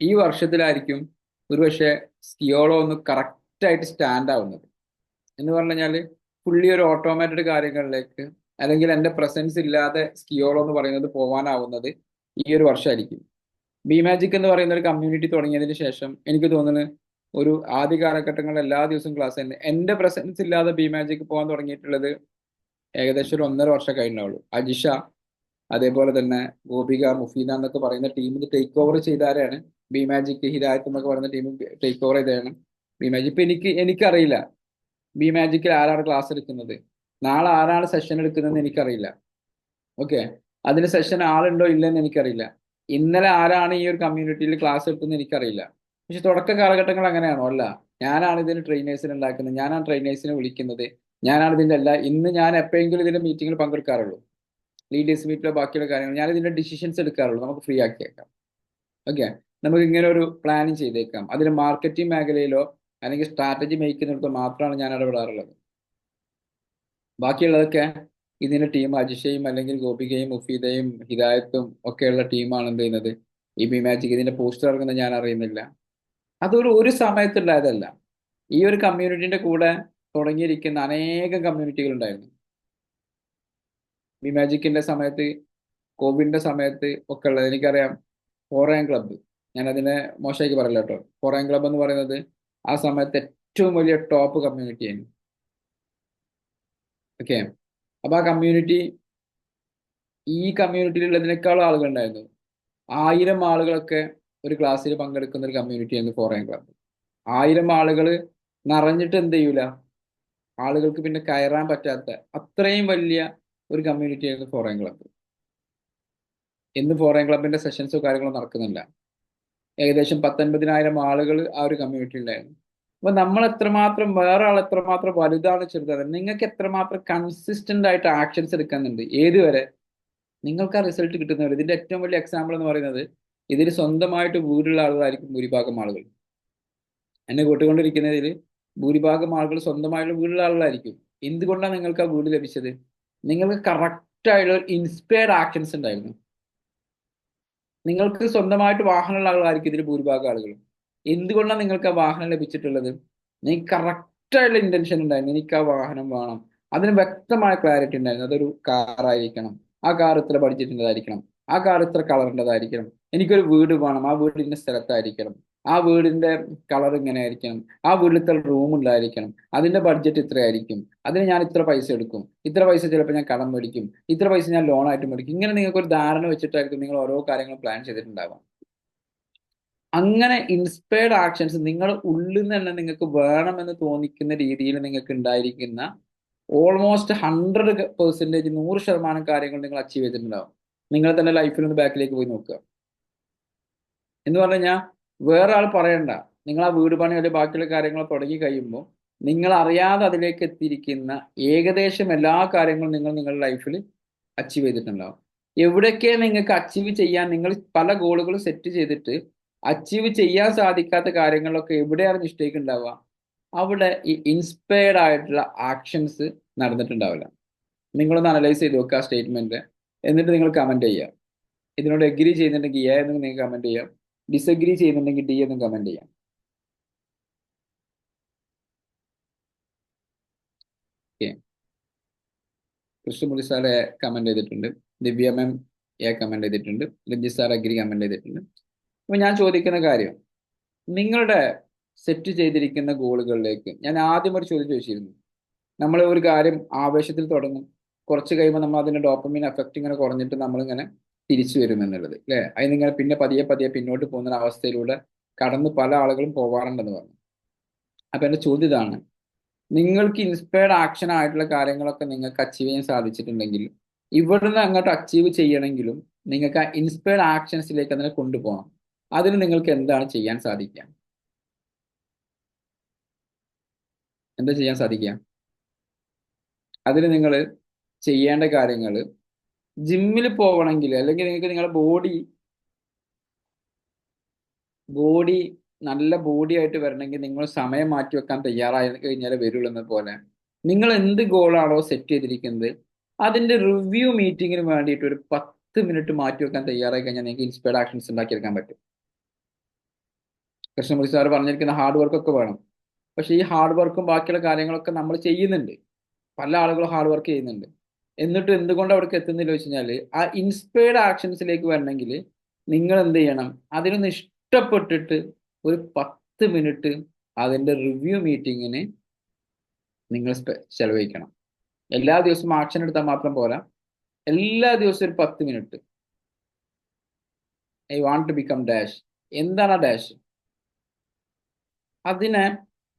ഈ വർഷത്തിലായിരിക്കും ഒരുപക്ഷെ സ്കിയോളോ ഒന്ന് കറക്റ്റായിട്ട് സ്റ്റാൻഡ് ആവുന്നത്. എന്ന് പറഞ്ഞു കഴിഞ്ഞാൽ ഫുള്ളി ഒരു ഓട്ടോമാറ്റഡ് കാര്യങ്ങളിലേക്ക്, അല്ലെങ്കിൽ എൻ്റെ പ്രസൻസ് ഇല്ലാതെ സ്കിയോളോ എന്ന് പറയുന്നത് പോകാനാവുന്നത് ഈ ഒരു വർഷമായിരിക്കും. ബി മാജിക് എന്ന് പറയുന്ന ഒരു കമ്മ്യൂണിറ്റി തുടങ്ങിയതിന് ശേഷം എനിക്ക് തോന്നുന്നു ഒരു ആദ്യ കാലഘട്ടങ്ങളിൽ എല്ലാ ദിവസവും ക്ലാസ് തന്നെ എൻ്റെ പ്രസൻസ് ഇല്ലാതെ ബി മാജിക് പോകാൻ തുടങ്ങിയിട്ടുള്ളത് ഏകദേശം ഒരു 1.5 വർഷം കഴിഞ്ഞുള്ളൂ. അജിഷ, അതേപോലെ തന്നെ ഗോപിക, മുഫീന എന്നൊക്കെ പറയുന്ന ടീമിൽ ടേക്ക് ഓവർ ചെയ്താരാണ് ബി മാജിക്. ഹിദായത്ത് എന്നൊക്കെ പറയുന്ന ടീം ടേക്ക് ഓവർ ചെയ്തതാണ് ബി മാജിക്. ഇപ്പൊ എനിക്കറിയില്ല ബി മാജിക്കിൽ ആരാണ് ക്ലാസ് എടുക്കുന്നത്, നാളെ ആരാണ് സെഷൻ എടുക്കുന്നതെന്ന് എനിക്കറിയില്ല. ഓക്കെ, അതിന് സെഷൻ ആളുണ്ടോ ഇല്ലെന്ന് എനിക്കറിയില്ല. ഇന്നലെ ആരാണ് ഈ ഒരു കമ്മ്യൂണിറ്റിയിൽ ക്ലാസ് എടുക്കുന്നത് എനിക്കറിയില്ല. പക്ഷെ തുടക്ക കാലഘട്ടങ്ങൾ അങ്ങനെയാണോ? അല്ല, ഞാനാണ് ഇതിന് ട്രെയിനേഴ്സിനെ ഉണ്ടാക്കുന്നത്, ഞാനാണ് ട്രെയിനേഴ്സിനെ വിളിക്കുന്നത്, ഞാനാണ് ഇതിൻ്റെ ഇന്ന് ഞാൻ എപ്പോഴെങ്കിലും ഇതിന്റെ മീറ്റിങ്ങിൽ പങ്കെടുക്കാറുള്ളൂ, ലീഡേഴ്സ് മീറ്റിലോ ബാക്കിയുള്ള കാര്യങ്ങൾ ഞാൻ ഇതിന്റെ ഡിസിഷൻസ് എടുക്കാറുള്ളൂ. നമുക്ക് ഫ്രീ ആക്കിയേക്കാം. ഓക്കെ, നമുക്ക് ഇങ്ങനെ ഒരു പ്ലാനിങ് ചെയ്തേക്കാം. അതിന് മാർക്കറ്റിംഗ് മേഖലയിലോ അല്ലെങ്കിൽ സ്ട്രാറ്റജി മേക്കുന്നിടത്തോ മാത്രമാണ് ഞാൻ ഇടപെടാറുള്ളത്. ബാക്കിയുള്ളതൊക്കെ ഇതിന്റെ ടീം അജിഷയും അല്ലെങ്കിൽ ഗോപികയും മുഫീദയും ഹിദായത്തും ഒക്കെയുള്ള ടീമാണ് എന്ത് ചെയ്യുന്നത്. ഈ ബി മാജിക് ഇതിന്റെ പോസ്റ്റർ ഇറങ്ങുന്നത് ഞാൻ അറിയുന്നില്ല. ഒരു സമയത്തുണ്ടായതല്ല. ഈ ഒരു കമ്മ്യൂണിറ്റിന്റെ കൂടെ തുടങ്ങിയിരിക്കുന്ന അനേകം കമ്മ്യൂണിറ്റികൾ ഉണ്ടായിരുന്നു. ബി മാജിക്കിന്റെ സമയത്ത്, കോവിഡിന്റെ സമയത്ത് ഒക്കെ ഉള്ളത് എനിക്കറിയാം. ഫോറൻ ക്ലബ്ബ്, ഞാൻ അതിനെ മോശമാക്കി പറയില്ല കേട്ടോ. ഫോറൻ ക്ലബ്ബ് എന്ന് പറയുന്നത് ആ സമയത്ത് ഏറ്റവും വലിയ ടോപ്പ് കമ്മ്യൂണിറ്റി ആയിരുന്നു. ഓക്കെ, അപ്പൊ ആ കമ്മ്യൂണിറ്റി, ഈ കമ്മ്യൂണിറ്റിയിലുള്ളതിനേക്കാളും ആളുകൾ ഉണ്ടായിരുന്നു. 1000 ആളുകളൊക്കെ ഒരു ക്ലാസ്സിൽ പങ്കെടുക്കുന്ന ഒരു കമ്മ്യൂണിറ്റി ആയിരുന്നു ഫോറൻ ക്ലബ്ബ്. 1000 ആളുകൾ നിറഞ്ഞിട്ട് എന്ത് ചെയ്യൂല, ആളുകൾക്ക് പിന്നെ കയറാൻ പറ്റാത്ത അത്രയും വലിയ ഒരു കമ്മ്യൂണിറ്റി ആയിരുന്നു ഫോറൻ ക്ലബ്ബ്. ഇന്ന് ഫോറൻ ക്ലബിന്റെ സെഷൻസോ കാര്യങ്ങളോ നടക്കുന്നില്ല. ഏകദേശം 19,000 ആളുകൾ ആ ഒരു കമ്മ്യൂണിറ്റി ഉണ്ടായിരുന്നു. അപ്പൊ നമ്മൾ എത്രമാത്രം, വേറെ ആൾ എത്രമാത്രം വലുതാണ് ചെറുതാണ്, നിങ്ങൾക്ക് എത്രമാത്രം കൺസിസ്റ്റന്റ് ആയിട്ട് ആക്ഷൻസ് എടുക്കുന്നുണ്ട്, ഏതുവരെ നിങ്ങൾക്ക് ആ റിസൾട്ട് കിട്ടുന്നവർ. ഇതിന്റെ ഏറ്റവും വലിയ എക്സാമ്പിൾ എന്ന് പറയുന്നത്, ഇതിൽ സ്വന്തമായിട്ട് വീടുള്ള ആളുകളായിരിക്കും ഭൂരിഭാഗം ആളുകൾ. എന്നെ കൂട്ടുകൊണ്ടിരിക്കുന്നതിൽ ഭൂരിഭാഗം ആളുകൾ സ്വന്തമായിട്ട് വീടുള്ള ആളുകളായിരിക്കും. എന്തുകൊണ്ടാണ് നിങ്ങൾക്ക് ആ വീട് ലഭിച്ചത്? നിങ്ങൾക്ക് കറക്റ്റായിട്ടുള്ള ഇൻസ്പയർഡ് ആക്ഷൻസ് ഉണ്ടായിരുന്നു. നിങ്ങൾക്ക് സ്വന്തമായിട്ട് വാഹനമുള്ള ആളുകളായിരിക്കും ഇതിൽ ഭൂരിഭാഗം ആളുകളും. എന്തുകൊണ്ടാണ് നിങ്ങൾക്ക് ആ വാഹനം ലഭിച്ചിട്ടുള്ളത്? നിങ്ങൾക്ക് കറക്റ്റായിട്ടുള്ള ഇന്റൻഷൻ ഉണ്ടായിരുന്നു, എനിക്ക് ആ വാഹനം വേണം. അതിന് വ്യക്തമായ ക്ലാരിറ്റി ഉണ്ടായിരുന്നു. അതൊരു കാറായിരിക്കണം, ആ കാർ ഇത്ര ബഡ്ജറ്റിൻ്റെതായിരിക്കണം, ആ കാർ ഇത്ര കളറിൻ്റെതായിരിക്കണം, എനിക്കൊരു വീട് വേണം, ആ വീട് ഇന്ന സ്ഥലത്തായിരിക്കണം, ആ വീടിന്റെ കളർ ഇങ്ങനെ ആയിരിക്കണം, ആ വീട്ടിൽ ഇത്ര റൂം ഉണ്ടായിരിക്കണം, അതിന്റെ ബഡ്ജറ്റ് ഇത്രയായിരിക്കും, അതിന് ഞാൻ ഇത്ര പൈസ എടുക്കും, ഇത്ര പൈസ ചിലപ്പോൾ ഞാൻ കടം മേടിക്കും, ഇത്ര പൈസ ഞാൻ ലോണായിട്ട് മേടിക്കും. ഇങ്ങനെ നിങ്ങൾക്ക് ഒരു ധാരണ വെച്ചിട്ടായിരിക്കും നിങ്ങൾ ഓരോ കാര്യങ്ങളും പ്ലാൻ ചെയ്തിട്ടുണ്ടാവാം. അങ്ങനെ ഇൻസ്പയർഡ് ആക്ഷൻസ് നിങ്ങളുടെ ഉള്ളിൽ നിന്ന് തന്നെ നിങ്ങൾക്ക് വേണമെന്ന് തോന്നിക്കുന്ന രീതിയിൽ നിങ്ങൾക്ക് ഉണ്ടായിരിക്കുന്ന ഓൾമോസ്റ്റ് 100% 100% കാര്യങ്ങൾ നിങ്ങൾ അച്ചീവ് ചെയ്തിട്ടുണ്ടാവും. നിങ്ങൾ തന്നെ ലൈഫിൽ ഒന്ന് ബാക്കിലേക്ക് പോയി നോക്കുക. എന്ന് പറഞ്ഞു കഴിഞ്ഞാൽ വേറെ ആൾ പറയണ്ട, നിങ്ങൾ ആ വീട് പണി അല്ലെങ്കിൽ ബാക്കിയുള്ള കാര്യങ്ങൾ തുടങ്ങി കഴിയുമ്പോൾ നിങ്ങൾ അറിയാതെ അതിലേക്ക് എത്തിയിരിക്കുന്ന ഏകദേശം എല്ലാ കാര്യങ്ങളും നിങ്ങൾ നിങ്ങളുടെ ലൈഫിൽ അച്ചീവ് ചെയ്തിട്ടുണ്ടാവും. എവിടെയൊക്കെ നിങ്ങൾക്ക് അച്ചീവ് ചെയ്യാൻ, നിങ്ങൾ പല ഗോളുകളും സെറ്റ് ചെയ്തിട്ട് അച്ചീവ് ചെയ്യാൻ സാധിക്കാത്ത കാര്യങ്ങളിലൊക്കെ എവിടെയാണ് മിസ്റ്റേക്ക് ഉണ്ടാവുക, അവിടെ ഈ ഇൻസ്പയർഡ് ആയിട്ടുള്ള ആക്ഷൻസ് നടന്നിട്ടുണ്ടാവില്ല. നിങ്ങളൊന്ന് അനലൈസ് ചെയ്ത് നോക്കുക ആ സ്റ്റേറ്റ്മെന്റ്, എന്നിട്ട് നിങ്ങൾ കമന്റ് ചെയ്യുക. ഇതിനോട് എഗ്രി ചെയ്യുന്നുണ്ടെങ്കിൽ എ എന്ന് നിങ്ങൾ കമന്റ് ചെയ്യാം, ഡിസഗ്രി ചെയ്യുന്നുണ്ടെങ്കിൽ ഡി എന്ന് കമന്റ് ചെയ്യാം. ഓക്കെ, കൃഷ്ണമുരളി സാർ കമന്റ് ചെയ്തിട്ടുണ്ട്, ദിവ്യ മാം എ കമന്റ് ചെയ്തിട്ടുണ്ട്, രഞ്ജിത് സാർ അഗ്രി കമന്റ് ചെയ്തിട്ടുണ്ട്. അപ്പൊ ഞാൻ ചോദിക്കുന്ന കാര്യം, നിങ്ങളുടെ സെറ്റ് ചെയ്തിരിക്കുന്ന ഗോളുകളിലേക്ക് ഞാൻ ആദ്യം ഒരു ചോദ്യം ചോദിച്ചിരുന്നു. നമ്മൾ ഒരു കാര്യം ആവേശത്തിൽ തുടങ്ങും, കുറച്ച് കഴിയുമ്പോൾ നമ്മൾ അതിന്റെ ഡോപ്പമിൻ എഫക്റ്റ് ഇങ്ങനെ കുറഞ്ഞിട്ട് നമ്മളിങ്ങനെ തിരിച്ചു വരും എന്നുള്ളത് അല്ലേ. അതിനിങ്ങനെ പിന്നെ പതിയെ പതിയെ പിന്നോട്ട് പോകുന്ന അവസ്ഥയിലൂടെ കടന്ന് പല ആളുകളും പോകാറുണ്ടെന്ന് പറഞ്ഞു. അപ്പൊ എന്റെ ചോദ്യം ഇതാണ്, നിങ്ങൾക്ക് ഇൻസ്പയർഡ് ആക്ഷൻ ആയിട്ടുള്ള കാര്യങ്ങളൊക്കെ നിങ്ങൾക്ക് അച്ചീവ് ചെയ്യാൻ സാധിച്ചിട്ടുണ്ടെങ്കിൽ, ഇവിടുന്ന് അങ്ങോട്ട് അച്ചീവ് ചെയ്യണമെങ്കിലും നിങ്ങൾക്ക് ആ ഇൻസ്പയർഡ് ആക്ഷൻസിലേക്ക് അതിനെ കൊണ്ടുപോകണം. അതിന് നിങ്ങൾക്ക് എന്താണ് ചെയ്യാൻ സാധിക്കുക? എന്താ ചെയ്യാൻ സാധിക്കുക? അതിന് നിങ്ങൾ ചെയ്യേണ്ട കാര്യങ്ങൾ, ജിമ്മിൽ പോകണമെങ്കിൽ അല്ലെങ്കിൽ നിങ്ങൾക്ക് നിങ്ങളുടെ ബോഡി നല്ല ബോഡി ആയിട്ട് വരണമെങ്കിൽ നിങ്ങൾ സമയം മാറ്റി വെക്കാൻ തയ്യാറായി കഴിഞ്ഞാൽ വരുള്ളൂ എന്ന പോലെ നിങ്ങൾ എന്ത് ഗോളാണോ സെറ്റ് ചെയ്തിരിക്കുന്നത് അതിന്റെ റിവ്യൂ മീറ്റിങ്ങിന് വേണ്ടിയിട്ട് ഒരു 10 മിനിറ്റ് മാറ്റി വെക്കാൻ തയ്യാറായി കഴിഞ്ഞാൽ നിങ്ങൾക്ക് ഇൻസ്പയർഡ് ആക്ഷൻസ് ഉണ്ടാക്കിയെടുക്കാൻ പറ്റും. കൃഷ്ണമൂർത്തി സാർ പറഞ്ഞിരിക്കുന്ന ഹാർഡ് വർക്ക് ഒക്കെ വേണം. പക്ഷേ ഈ ഹാർഡ് വർക്കും ബാക്കിയുള്ള കാര്യങ്ങളൊക്കെ നമ്മൾ ചെയ്യുന്നുണ്ട്. പല ആളുകളും ഹാർഡ് വർക്ക് ചെയ്യുന്നുണ്ട്. എന്നിട്ട് എന്തുകൊണ്ട് അവിടേക്ക് എത്തുന്നില്ല വെച്ച് കഴിഞ്ഞാൽ ആ ഇൻസ്പയർഡ് ആക്ഷൻസിലേക്ക് വരണമെങ്കിൽ നിങ്ങൾ എന്ത് ചെയ്യണം, അതിനൊന്ന് ഇഷ്ടപ്പെട്ടിട്ട് ഒരു 10 മിനിറ്റ് അതിന്റെ റിവ്യൂ മീറ്റിങ്ങിന് നിങ്ങൾ ചെലവഴിക്കണം. എല്ലാ ദിവസവും ആക്ഷൻ എടുത്താൽ മാത്രം പോരാ, എല്ലാ ദിവസവും ഒരു 10 minute. I want to become dash. എന്താണ് ആ ഡാഷ്? അതിനെ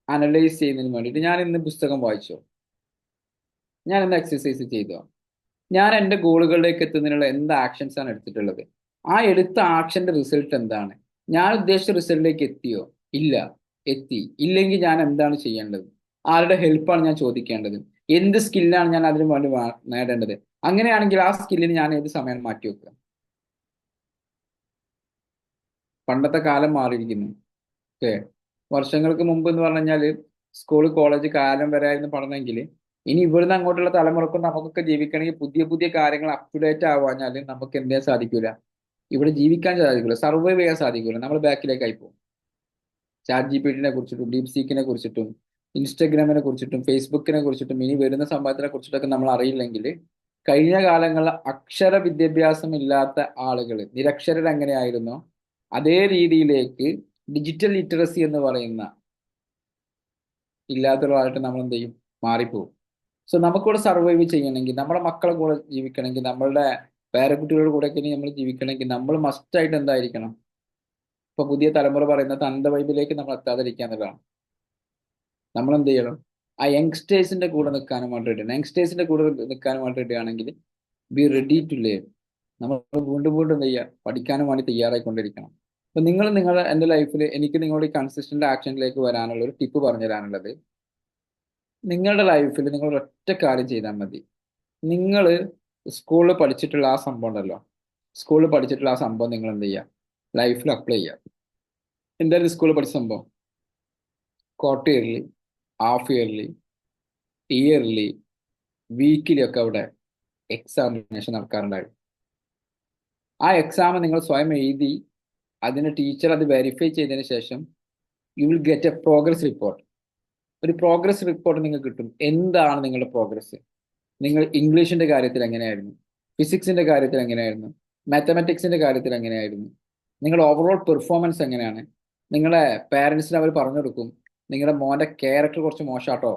അനലൈസ് ചെയ്യുന്നതിന് വേണ്ടിയിട്ട് ഞാൻ ഇന്ന് പുസ്തകം വായിച്ചോ, ഞാൻ ഇന്ന് എക്സസൈസ് ചെയ്തോ, ഞാൻ എൻ്റെ ഗോളുകളിലേക്ക് എത്തുന്നതിനുള്ള എന്ത് ആക്ഷൻസ് ആണ് എടുത്തിട്ടുള്ളത്, ആ എടുത്ത ആക്ഷന്റെ റിസൾട്ട് എന്താണ്, ഞാൻ ഉദ്ദേശിച്ച റിസൾട്ടിലേക്ക് എത്തിയോ, ഇല്ല, എത്തി ഇല്ലെങ്കിൽ ഞാൻ എന്താണ് ചെയ്യേണ്ടത്, ആരുടെ ഹെൽപ്പാണ് ഞാൻ ചോദിക്കേണ്ടത്, എന്ത് സ്കില്ലാണ് ഞാൻ അതിനു വേണ്ടി നേടേണ്ടത്. അങ്ങനെയാണെങ്കിൽ ആ സ്കില്ലിന് ഞാൻ ഏത് സമയം മാറ്റി വെക്കുക. പണ്ടത്തെ കാലം മാറിയിരിക്കുന്നു. ഓക്കെ, വർഷങ്ങൾക്ക് മുമ്പ് എന്ന് പറഞ്ഞു കഴിഞ്ഞാൽ സ്കൂൾ കോളേജ് കാലം വരെ ആയിരുന്നു പഠനമെങ്കിൽ ഇനി ഇവിടുന്ന് അങ്ങോട്ടുള്ള തലമുറക്കും നമുക്കൊക്കെ ജീവിക്കണമെങ്കിൽ പുതിയ പുതിയ കാര്യങ്ങൾ അപ് ടു ഡേറ്റ് ആവാഞ്ഞാൽ നമുക്ക് എന്തേ സാധിക്കൂല, ഇവിടെ ജീവിക്കാൻ സാധിക്കില്ല, സർവൈവ് ചെയ്യാൻ സാധിക്കില്ല. നമ്മൾ ബാക്കിലേക്കായി പോകും. ChatGPT കുറിച്ചിട്ടും DeepSeekനെ കുറിച്ചിട്ടും ഇൻസ്റ്റഗ്രാമിനെ കുറിച്ചിട്ടും ഫേസ്ബുക്കിനെ കുറിച്ചിട്ടും ഇനി വരുന്ന സംഭവത്തിനെ കുറിച്ചിട്ടൊക്കെ നമ്മൾ അറിയില്ലെങ്കിൽ കഴിഞ്ഞ കാലങ്ങളിൽ അക്ഷര വിദ്യാഭ്യാസം ഇല്ലാത്ത ആളുകൾ നിരക്ഷരർ എങ്ങനെയായിരുന്നോ അതേ രീതിയിലേക്ക് ഡിജിറ്റൽ ലിറ്ററസി എന്ന് പറയുന്ന ഇല്ലാത്തൊരാളായിട്ട് നമ്മൾ എന്ത് ചെയ്യും, മാറിപ്പോകും. സോ നമുക്കിവിടെ സർവൈവ് ചെയ്യണമെങ്കിൽ, നമ്മുടെ മക്കളെ കൂടെ ജീവിക്കണമെങ്കിൽ, നമ്മളുടെ പേരക്കുട്ടികളുടെ കൂടെ ഒക്കെ നമ്മൾ ജീവിക്കണമെങ്കിൽ നമ്മൾ മസ്റ്റായിട്ട് എന്തായിരിക്കണം, ഇപ്പൊ പുതിയ തലമുറ പറയുന്ന തന്ത വൈബിലേക്ക് നമ്മൾ എത്താതിരിക്കുക എന്നുള്ളതാണ്. നമ്മൾ എന്ത് ചെയ്യണം, ആ യങ്സ്റ്റേഴ്സിന്റെ കൂടെ നിൽക്കാനും വേണ്ടിയിട്ട്, യങ്സ്റ്റേഴ്സിന്റെ കൂടെ നിൽക്കാനും വേണ്ടിയിട്ടാണെങ്കിൽ ബി റെഡി ടു ലേൺ. നമ്മൾ വീണ്ടും വീണ്ടും എന്ത് ചെയ്യുക, പഠിക്കാനും വേണ്ടി തയ്യാറായിക്കൊണ്ടിരിക്കണം. അപ്പൊ നിങ്ങളുടെ എൻ്റെ ലൈഫിൽ എനിക്ക് നിങ്ങളുടെ ഈ കൺസിസ്റ്റന്റ് ആക്ഷനിലേക്ക് വരാനുള്ള ഒരു ടിപ്പ് പറഞ്ഞു തരാനുള്ളത്, നിങ്ങളുടെ ലൈഫിൽ നിങ്ങൾ ഒറ്റ കാര്യം ചെയ്താൽ മതി. നിങ്ങൾ സ്കൂളിൽ പഠിച്ചിട്ടുള്ള ആ സംഭവം ഉണ്ടല്ലോ, സ്കൂളിൽ പഠിച്ചിട്ടുള്ള ആ സംഭവം നിങ്ങൾ എന്ത് ചെയ്യുക, ലൈഫിൽ അപ്ലൈ ചെയ്യുക. എന്തായാലും സ്കൂളിൽ പഠിച്ച സംഭവം quarter yearly, half yearly, yearly, weekly ഒക്കെ അവിടെ എക്സാമിനേഷൻ നടക്കാറുണ്ടായിരുന്നു. ആ എക്സാം നിങ്ങൾ സ്വയം എഴുതി അതിന് ടീച്ചർ അത് വെരിഫൈ ചെയ്തതിന് ശേഷം you will get A progress report. ഒരു പ്രോഗ്രസ് റിപ്പോർട്ട് നിങ്ങൾക്ക് കിട്ടും. എന്താണ് നിങ്ങളുടെ പ്രോഗ്രസ്, നിങ്ങൾ ഇംഗ്ലീഷിന്റെ കാര്യത്തിൽ എങ്ങനെയായിരുന്നു, ഫിസിക്സിന്റെ കാര്യത്തിൽ എങ്ങനെയായിരുന്നു, മാത്തമാറ്റിക്സിന്റെ കാര്യത്തിൽ എങ്ങനെയായിരുന്നു, നിങ്ങളുടെ ഓവറോൾ പെർഫോമൻസ് എങ്ങനെയാണ്. നിങ്ങളെ പാരൻസിന് അവർ പറഞ്ഞു കൊടുക്കും, നിങ്ങളുടെ മോൻ്റെ ക്യാരക്ടർ കുറച്ച് മോശാട്ടോ.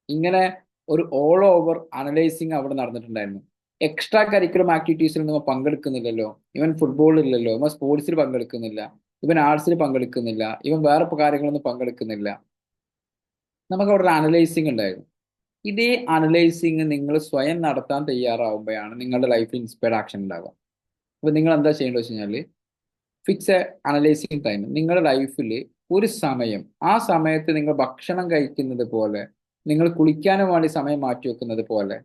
ഇങ്ങനെ ഒരു ഓൾ ഓവർ അനലൈസിങ് അവിടെ നടന്നിട്ടുണ്ടായിരുന്നു. എക്സ്ട്രാ കരിക്കുലം ആക്ടിവിറ്റീസിൽ നമ്മൾ പങ്കെടുക്കുന്നില്ലല്ലോ, ഇവൻ ഫുട്ബോളില്ലല്ലോ, ഇവൻ സ്പോർട്സിൽ പങ്കെടുക്കുന്നില്ല, ഇവൻ ആർട്സിൽ പങ്കെടുക്കുന്നില്ല, ഇവൻ വേറെ കാര്യങ്ങളൊന്നും പങ്കെടുക്കുന്നില്ല. നമുക്ക് അവിടെ ഒരു അനലൈസിങ് ഉണ്ടായിരുന്നു. ഇതേ അനലൈസിങ് നിങ്ങൾ സ്വയം നടത്താൻ തയ്യാറാവുമ്പോഴാണ് നിങ്ങളുടെ ലൈഫിൽ ഇൻസ്പയർഡ് ആക്ഷൻ ഉണ്ടാവുക. അപ്പോൾ നിങ്ങൾ എന്താ ചെയ്യേണ്ടത് വെച്ച് കഴിഞ്ഞാൽ, ഫിക്സ് എ അനലൈസിങ് ടൈം. നിങ്ങളുടെ ലൈഫിൽ ഒരു സമയം, ആ സമയത്ത് നിങ്ങൾ ഭക്ഷണം കഴിക്കുന്നത് പോലെ, നിങ്ങൾ കുളിക്കാനും വേണ്ടി സമയം മാറ്റി വെക്കുന്നത് പോലെ,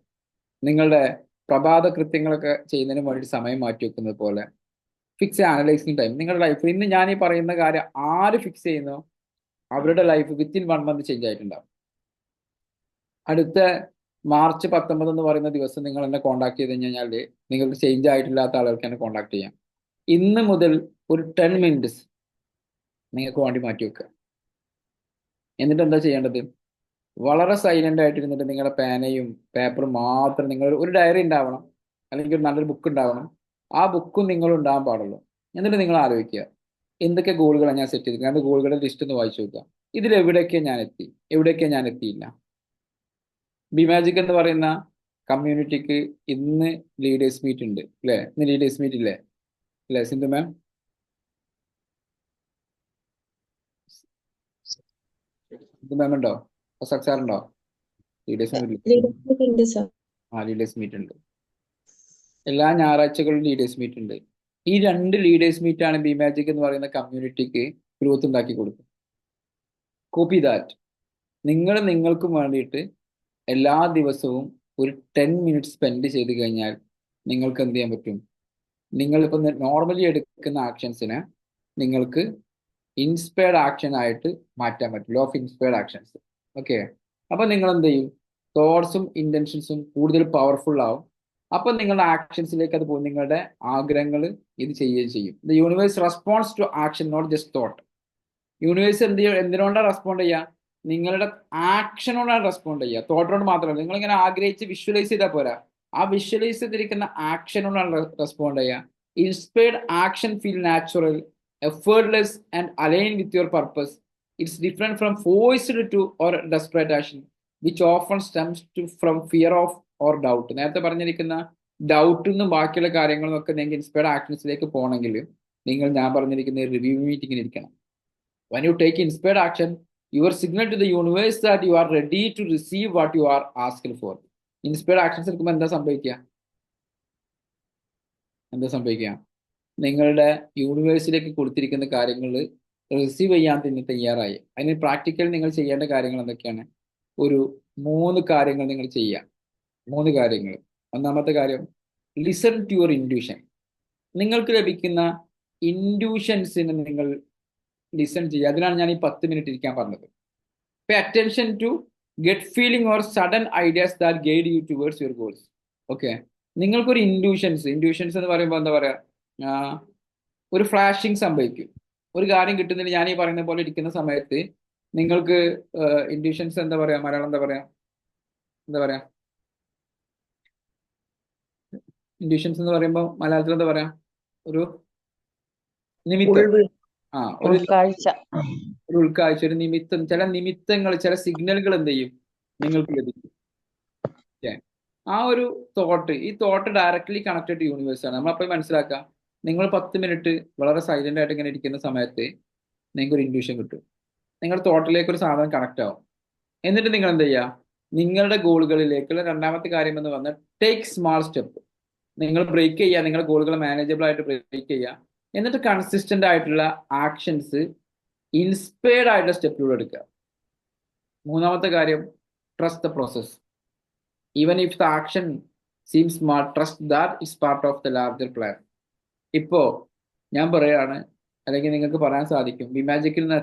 നിങ്ങളുടെ പ്രഭാത കൃത്യങ്ങളൊക്കെ ചെയ്യുന്നതിന് വേണ്ടി സമയം മാറ്റി വെക്കുന്നത് പോലെ ഫിക്സ് എ അനലൈസിങ് ടൈം. നിങ്ങളുടെ ലൈഫിൽ ഇന്ന് ഞാൻ ഈ പറയുന്ന കാര്യം ആര് ഫിക്സ് ചെയ്യുന്നോ അവരുടെ ലൈഫ് വിത്തിൻ 1 മന്ത് ചേഞ്ച് ആയിട്ടുണ്ടാവും. അടുത്ത മാർച്ച് 19 എന്ന് പറയുന്ന ദിവസം നിങ്ങൾ എന്നെ കോൺടാക്ട് ചെയ്ത് കഴിഞ്ഞാൽ നിങ്ങൾക്ക് ചേഞ്ച് ആയിട്ടില്ലാത്ത ആളുകൾക്ക് എന്നെ കോൺടാക്ട് ചെയ്യാം. ഇന്ന് മുതൽ ഒരു 10 മിനിറ്റ്സ് നിങ്ങൾക്ക് വേണ്ടി മാറ്റി വെക്കുക. എന്നിട്ട് എന്താ ചെയ്യേണ്ടത്, വളരെ സൈലന്റ് ആയിട്ടിരുന്നിട്ട് നിങ്ങളുടെ പേനയും പേപ്പറും മാത്രം, നിങ്ങൾ ഒരു ഡയറി ഉണ്ടാവണം, അല്ലെങ്കിൽ ഒരു നല്ലൊരു ബുക്ക് ഉണ്ടാവണം. ആ ബുക്കും നിങ്ങളും ഉണ്ടാകാൻ പാടുള്ളൂ. എന്നിട്ട് നിങ്ങൾ ആലോചിക്കുക, എന്തൊക്കെ ഗോളുകളാണ് ഞാൻ സെറ്റ് ചെയ്തിരിക്കുന്നത്, രണ്ട് ഗോളുകളുടെ ലിസ്റ്റ് ഒന്ന് വായിച്ചു നോക്കുക. ഇതിൽ എവിടെയൊക്കെയാണ് ഞാൻ എത്തി, എവിടെയൊക്കെയാണ് ഞാൻ എത്തിയില്ല. ബിമാജിക് എന്ന് പറയുന്ന കമ്മ്യൂണിറ്റിക്ക് ഇന്ന് ലീഡേഴ്സ് മീറ്റ് ഉണ്ട് അല്ലേ? ഇന്ന് ലീഡേഴ്സ് മീറ്റ് ഇല്ലേ? അല്ലേ സിന്ധു മാം? സിന്ധു മാം ഉണ്ടോ? സാർ ഉണ്ടോ? ലീഡേഴ്സ് മീറ്റ് ആ ലീഡേഴ്സ് മീറ്റ് ഉണ്ട്. എല്ലാ ഞായറാഴ്ചകളിലും ലീഡേഴ്സ് മീറ്റ് ഉണ്ട്. ഈ 2 ലീഡേഴ്സ് മീറ്റ് ആണ് ബിമാജിക് എന്ന് പറയുന്ന കമ്മ്യൂണിറ്റിക്ക് ഗ്രോത്ത് ഉണ്ടാക്കി കൊടുക്കും. Copy that. നിങ്ങൾക്കും വേണ്ടിയിട്ട് എല്ലാ ദിവസവും ഒരു 10 മിനിറ്റ്സ് സ്പെൻഡ് ചെയ്ത് കഴിഞ്ഞാൽ നിങ്ങൾക്ക് എന്ത് ചെയ്യാൻ പറ്റും, നിങ്ങളിപ്പോൾ നോർമലി എടുക്കുന്ന ആക്ഷൻസിനെ നിങ്ങൾക്ക് ഇൻസ്പയർഡ് ആക്ഷൻ ആയിട്ട് മാറ്റാൻ പറ്റും. Law of inspired actions. Okay, അപ്പൊ നിങ്ങൾ എന്ത് ചെയ്യും? തോട്ട്സും ഇന്റൻഷൻസും കൂടുതൽ പവർഫുൾ ആവും. അപ്പൊ നിങ്ങളുടെ ആക്ഷൻസിലേക്ക് അത് പോകും. നിങ്ങളുടെ ആഗ്രഹങ്ങൾ ഇത് ചെയ്യുകയും ചെയ്യും. The universe response to action, not just thought. Universe എന്തിനോണ്ടാണ് റെസ്പോണ്ട് ചെയ്യുക? നിങ്ങളുടെ ആക്ഷനോടാണ് റെസ്പോണ്ട് ചെയ്യുക, തോട്ടോട് മാത്രമല്ല. നിങ്ങളിങ്ങനെ ആഗ്രഹിച്ച് വിഷ്വലൈസ് ചെയ്താൽ പോരാ, ആ വിഷ്വലൈസ് ചെയ്തിരിക്കുന്ന ആക്ഷനോടാണ് റെസ്പോണ്ട് ചെയ്യുക. Inspired action feel natural, effortless and align with your purpose. It's different from forced to or desperate action which often stems to from fear of or doubt. നേരത്തെ പറഞ്ഞിരിക്കുന്ന ഡൗട്ടിൽ നിന്നും ബാക്കിയുള്ള കാര്യങ്ങളിൽ നിന്നൊക്കെ നിങ്ങൾക്ക് ഇൻസ്പയർഡ് ആക്ഷൻസിലേക്ക് പോകണമെങ്കിൽ ഞാൻ പറഞ്ഞിരിക്കുന്ന റിവ്യൂ മീറ്റിംഗിന് ഇരിക്കണം. When you take inspired action, you are signal to the universe that you are ready to receive what you are asked for. Inspired actions എടുക്കുമ്പോൾ എന്താ സംഭവിക്കുക? നിങ്ങളുടെ യൂണിവേഴ്സിലേക്ക് കൊടുത്തിരിക്കുന്ന കാര്യങ്ങൾ റിസീവ് ചെയ്യാൻ തന്നെ തയ്യാറായി. അതിന് പ്രാക്ടിക്കൽ നിങ്ങൾ ചെയ്യേണ്ട കാര്യങ്ങൾ എന്തൊക്കെയാണ്? ഒരു 3 കാര്യങ്ങൾ നിങ്ങൾ ചെയ്യുക. 3 കാര്യങ്ങൾ. ഒന്നാമത്തെ കാര്യം, ലിസൺ ടു യുവർ ഇൻഡ്യൂഷൻ. നിങ്ങൾക്ക് ലഭിക്കുന്ന ഇൻഡ്യൂഷൻസിന് നിങ്ങൾ ലിസൺ ചെയ്യുക. അതിനാണ് ഞാൻ ഈ 10 മിനിറ്റ് ഇരിക്കാൻ പറഞ്ഞത്. Pay attention to get feeling or sudden ideas that guide you towards your goals. Okay, നിങ്ങൾക്കൊരു ഇൻഡ്യൂഷൻസ് എന്ന് പറയുമ്പോൾ എന്താ പറയുക, ഒരു ഫ്ലാഷിങ് സംഭവിക്കും. ഒരു കാര്യം കിട്ടുന്നതിന് ഞാൻ ഈ പറയുന്ന പോലെ ഇരിക്കുന്ന സമയത്ത് നിങ്ങൾക്ക് ഇൻഡ്യൂഷൻസ് എന്താ പറയുക, മലയാളം എന്താ പറയാ ഇൻഡ്യൂഷൻസ് എന്ന് പറയുമ്പോൾ മലയാളത്തിൽ എന്താ പറയാ? ഒരു നിമിത്തം. ഒരു ഉൾക്കാഴ്ച, ഒരു നിമിത്തം, ചില നിമിത്തങ്ങൾ, ചില സിഗ്നലുകൾ എന്ത് ചെയ്യും നിങ്ങൾക്ക് ലഭിക്കും. ആ ഒരു ഈ thought directly connected to universe ആണ്. നമ്മളപ്പോൾ മനസ്സിലാക്കുക, നിങ്ങൾ 10 മിനിറ്റ് വളരെ സൈലന്റ് ആയിട്ട് ഇങ്ങനെ ഇരിക്കുന്ന സമയത്ത് നിങ്ങൾക്ക് ഒരു ഇൻഡ്യൂഷൻ കിട്ടും. നിങ്ങളുടെ തോട്ടിലേക്ക് ഒരു സാധനം കണക്ട് ആവും. എന്നിട്ട് നിങ്ങൾ എന്ത് ചെയ്യുക? നിങ്ങളുടെ ഗോളുകളിലേക്കുള്ള രണ്ടാമത്തെ കാര്യം എന്ന് പറഞ്ഞാൽ ടേക്ക് സ്മാൾ സ്റ്റെപ്പ്. നിങ്ങൾ ബ്രേക്ക് ചെയ്യുക, നിങ്ങളുടെ ഗോളുകൾ മാനേജബിൾ ആയിട്ട് ബ്രേക്ക് ചെയ്യുക. എന്നിട്ട് കൺസിസ്റ്റന്റ് ആയിട്ടുള്ള ആക്ഷൻസ്, ഇൻസ്പയർഡ് ആയിട്ടുള്ള സ്റ്റെപ്പിലൂടെ എടുക്കുക. മൂന്നാമത്തെ കാര്യം, trust the process. Even if the action seem small, trust that is part of the larger plan. ഇപ്പോ ഞാൻ പറയാണ്, അല്ലെങ്കിൽ നിങ്ങൾക്ക് പറയാൻ സാധിക്കും, ബി മാജിക്കിൽ നിന്ന്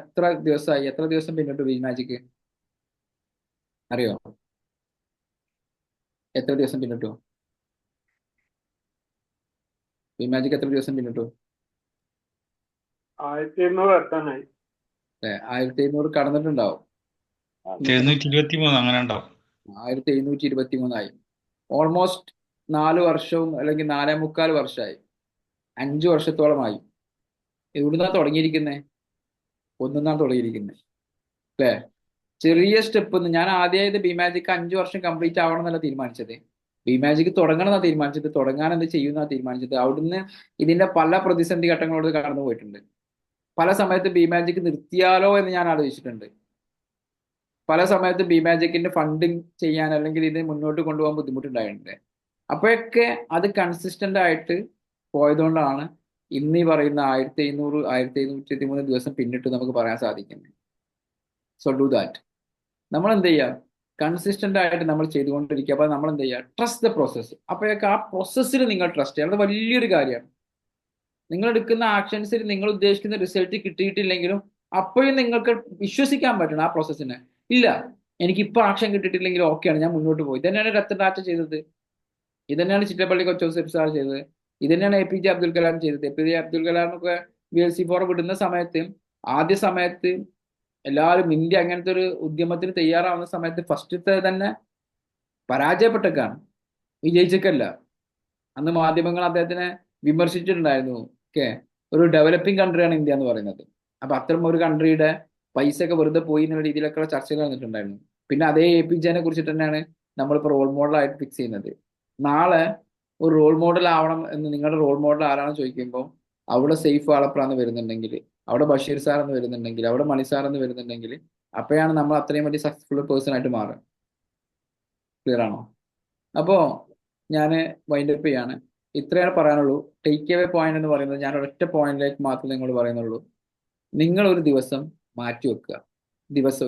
എത്ര ദിവസം പിന്നിട്ടു ബി മാജിക്? അറിയോ? എത്ര ദിവസം പിന്നിട്ടു ബി മാജിക്? എത്ര ദിവസം പിന്നിട്ടു? 1700 എത്താനായി. 1700 കടന്നിട്ടുണ്ടാവും. 1723 അങ്ങനെ ഉണ്ടാവും. 1723 ഓൾമോസ്റ്റ് 4 വർഷവും അല്ലെങ്കിൽ 4.25 വർഷമായി. 5 വർഷത്തോളമായി. എവിടുന്നാ തുടങ്ങിയിരിക്കുന്നത്? ഒന്നാണ് തുടങ്ങിയിരിക്കുന്നത് അല്ലേ? ചെറിയ സ്റ്റെപ്പ്. ഞാൻ ആദ്യമായത് ബി മാജിക് 5 വർഷം കംപ്ലീറ്റ് ആവണം എന്നല്ല തീരുമാനിച്ചത്. ബി മാജിക് തുടങ്ങണം എന്നാണ് തീരുമാനിച്ചത്. തുടങ്ങാൻ എന്ത് ചെയ്യുന്ന തീരുമാനിച്ചത്. അവിടുന്ന് ഇതിന്റെ പല പ്രതിസന്ധി ഘട്ടങ്ങളോട് കടന്നു പോയിട്ടുണ്ട്. പല സമയത്ത് ബി മാജിക് നിർത്തിയാലോ എന്ന് ഞാൻ ആലോചിച്ചിട്ടുണ്ട്. പല സമയത്ത് ബി മാജിക്കിന്റെ ഫണ്ടിങ് ചെയ്യാൻ അല്ലെങ്കിൽ ഇത് മുന്നോട്ട് കൊണ്ടുപോകാൻ ബുദ്ധിമുട്ടുണ്ടായിട്ടുണ്ട്. അപ്പോഴൊക്കെ അത് കൺസിസ്റ്റന്റ് ആയിട്ട് പോയതുകൊണ്ടാണ് ഇന്ന് ഈ പറയുന്ന 1723 ദിവസം പിന്നിട്ട് നമുക്ക് പറയാൻ സാധിക്കുന്നത്. So do that. നമ്മൾ എന്ത് ചെയ്യുക? കൺസിസ്റ്റന്റ് ആയിട്ട് നമ്മൾ ചെയ്തുകൊണ്ടിരിക്കുക. അപ്പൊ നമ്മൾ എന്ത് ചെയ്യുക? Trust the process. അപ്പോഴൊക്കെ ആ പ്രോസസ്സിൽ നിങ്ങൾ ട്രസ്റ്റ് ചെയ്യുക. അത് വലിയൊരു കാര്യമാണ്. നിങ്ങൾ എടുക്കുന്ന ആക്ഷൻസിൽ നിങ്ങൾ ഉദ്ദേശിക്കുന്ന റിസൾട്ട് കിട്ടിയിട്ടില്ലെങ്കിലും അപ്പോഴും നിങ്ങൾക്ക് വിശ്വസിക്കാൻ പറ്റണം ആ പ്രോസസ്സിനെ. ഇല്ല, എനിക്ക് ഇപ്പൊ ആക്ഷൻ കിട്ടിയിട്ടില്ലെങ്കിൽ ഓക്കെയാണ്, ഞാൻ മുന്നോട്ട് പോയി. ഇതന്നെയാണ് രത്തൻ ടാറ്റ ചെയ്തത്. ഇതന്നെയാണ് ചിറ്റപ്പള്ളി കൊച്ചോസഫ് സാർ ചെയ്തത്. ഇതന്നെയാണ് APJ അബ്ദുൽ കലാം ചെയ്തത്. APJ അബ്ദുൽ കലാമൊക്കെ VLC4 വിടുന്ന സമയത്ത്, ആദ്യ സമയത്ത് എല്ലാവരും ഇന്ത്യ അങ്ങനത്തെ ഒരു ഉദ്യമത്തിന് തയ്യാറാവുന്ന സമയത്ത് ഫസ്റ്റത്തെ തന്നെ പരാജയപ്പെട്ടേക്കാണ്, വിജയിച്ചേക്കല്ല. അന്ന് മാധ്യമങ്ങൾ അദ്ദേഹത്തിനെ വിമർശിച്ചിട്ടുണ്ടായിരുന്നു. ഒരു ഡെവലപ്പിംഗ് കൺട്രിയാണ് ഇന്ത്യ എന്ന് പറയുന്നത്. അപ്പൊ അത്തരം ഒരു കൺട്രിയുടെ പൈസ ഒക്കെ വെറുതെ പോയി എന്നുള്ള രീതിയിലൊക്കെ ചർച്ചകൾ വന്നിട്ടുണ്ടായിരുന്നു. പിന്നെ അതേ APJനെ കുറിച്ചിട്ട് തന്നെയാണ് നമ്മളിപ്പോൾ റോൾ മോഡലായിട്ട് ഫിക്സ് ചെയ്യുന്നത്. നാളെ ഒരു റോൾ മോഡൽ ആവണം എന്ന് നിങ്ങളുടെ റോൾ മോഡൽ ആരാണെന്ന് ചോദിക്കുമ്പോൾ അവിടെ സെയ്ഫ് ആളപ്രാന്ന് വരുന്നുണ്ടെങ്കിൽ, അവിടെ ബഷീർ സാർ എന്ന് വരുന്നുണ്ടെങ്കിൽ, അവിടെ മണി സാർ എന്ന് വരുന്നുണ്ടെങ്കിൽ, അപ്പോഴാണ് നമ്മൾ അത്രയും വലിയ സക്സസ്ഫുൾ പേഴ്സൺ ആയിട്ട് മാറുക. ക്ലിയർ ആണോ? അപ്പോൾ ഞാൻ വൈൻഡപ്പ് ചെയ്യാണ്. ഇത്രയാണ് പറയാനുള്ളൂ. ടേക്ക് അവേ പോയിന്റ് എന്ന് പറയുന്നത് ഞാൻ ഒരൊറ്റ പോയിന്റിലേക്ക് മാത്രമേ നിങ്ങളോട് പറയുന്നുള്ളൂ. നിങ്ങൾ ഒരു ദിവസം മാറ്റി വെക്കുക.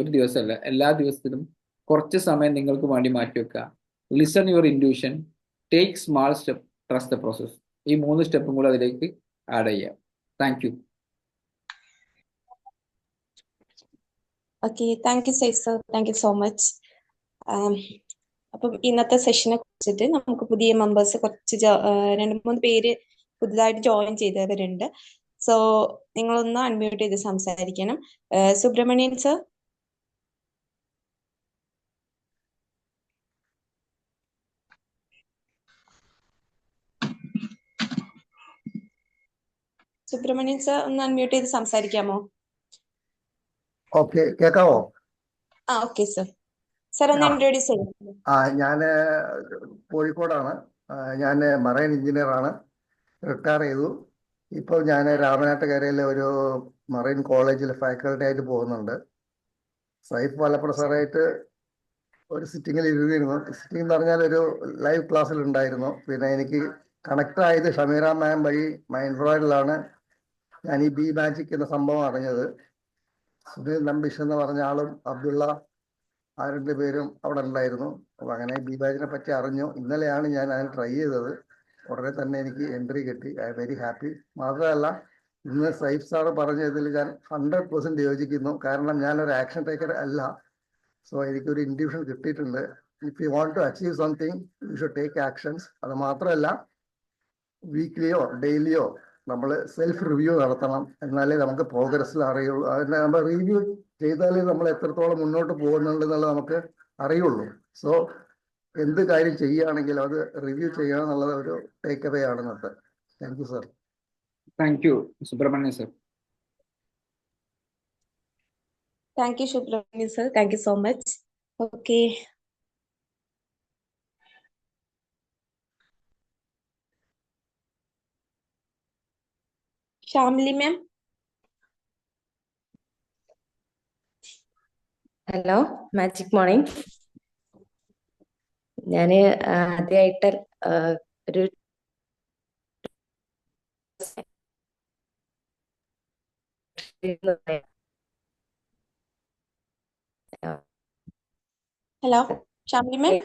ഒരു ദിവസമല്ല, എല്ലാ ദിവസത്തിലും കുറച്ച് സമയം നിങ്ങൾക്ക് വേണ്ടി മാറ്റി വെക്കുക. Listen your intuition, take small step, trust the process. ഈ 3 സ്റ്റെപ്പും കൂടെ അതിലേക്ക് ആഡ് ചെയ്യാം. Thank you. Okay, thank you sir, thank you so much. അപ്പം ഇന്നത്തെ സെഷനെ കുറിച്ചിട്ട് നമുക്ക് പുതിയ മെമ്പേഴ്സ് കുറച്ച് 2-3 പേര് പുതുതായിട്ട് ജോയിൻ ചെയ്തവരുണ്ട്. സോ നിങ്ങളൊന്ന് അൺമ്യൂട്ട് ചെയ്ത് സംസാരിക്കണം. സുബ്രഹ്മണ്യൻ സർ. സുബ്രഹ്മണ്യൻ സർ ഒന്ന് അൺമ്യൂട്ട് ചെയ്ത് സംസാരിക്കാമോ? ഓക്കെ, കേൾക്കാവോ? Okay sir. സർ ഒന്ന് ഇൻട്രോഡ്യൂസ് ചെയ്യും. ഞാന് കോഴിക്കോടാണ്. ഞാൻ മറൈൻ എഞ്ചിനീയർ ആണ്. റിട്ടയർ ചെയ്തു. ഇപ്പോൾ ഞാൻ രാമനാട്ടുകരയിലെ ഒരു മറൈൻ കോളേജിൽ ഫാക്കൽറ്റി ആയിട്ട് പോകുന്നുണ്ട്. സൈഫ് വലപ്രസാറായിട്ട് ഒരു സിറ്റിങ്ങിൽ ഇരുന്നിരുന്നു. സിറ്റിംഗ് എന്ന് പറഞ്ഞാൽ ഒരു ലൈവ് ക്ലാസ്സിൽ ഉണ്ടായിരുന്നു. പിന്നെ എനിക്ക് കണക്ട് ആയത് ഷമീറ മാം വഴി മൈൻഡ്രോയിഡിലാണ് ഞാൻ ഈ ബി മാജിക് എന്ന സംഭവം അറിഞ്ഞത്. സുനിൽ നമ്പിഷ് എന്ന് പറഞ്ഞ ആളും അബ്ദുള്ള ആ 2 പേരും അവിടെ ഉണ്ടായിരുന്നു. അപ്പൊ അങ്ങനെ ബി ബാജിനെ പറ്റി അറിഞ്ഞു. ഇന്നലെയാണ് ഞാൻ അതിന് ട്രൈ ചെയ്തത്. ഉടനെ തന്നെ എനിക്ക് എൻട്രി കിട്ടി. I am very happy. മാത്രമല്ല, ഇന്ന് സൈഫ് സാറ് പറഞ്ഞതിൽ ഞാൻ 100% യോജിക്കുന്നു. കാരണം ഞാനൊരു ആക്ഷൻ ടേക്കർ അല്ല. സോ എനിക്കൊരു ഇൻഡ്യൂഷൻ കിട്ടിയിട്ടുണ്ട്. If you want to achieve something you should take actions. അത് മാത്രമല്ല, വീക്ക്ലിയോ ഡെയിലിയോ നമ്മൾ സെൽഫ് റിവ്യൂ നടത്തണം. എന്നാലേ നമുക്ക് പ്രോഗ്രസ്സിൽ അറിയുള്ളൂ. അതിനെ നമ്മൾ റിവ്യൂ ചെയ്താലേ നമ്മൾ എത്രത്തോളം മുന്നോട്ട് പോകുന്നുണ്ട് എന്നുള്ളത് നമുക്ക് അറിയുള്ളൂ. സോ എന്ത് കാര്യം ചെയ്യുകയാണെങ്കിലും അത് റിവ്യൂ ചെയ്യുക എന്നുള്ളത് ഒരു ടേക്ക് അവേ ആണ് ഇന്നത്തെ. Thank you sir. Thank you Subramanian sir. Thank you Subramanian sir, thank you so much. Okay, Shyamili ma'am. Hello, magic morning. ഞാന് ആദ്യമായിട്ട് ഒരു ഹലോ ശ്യാമിലി മാം.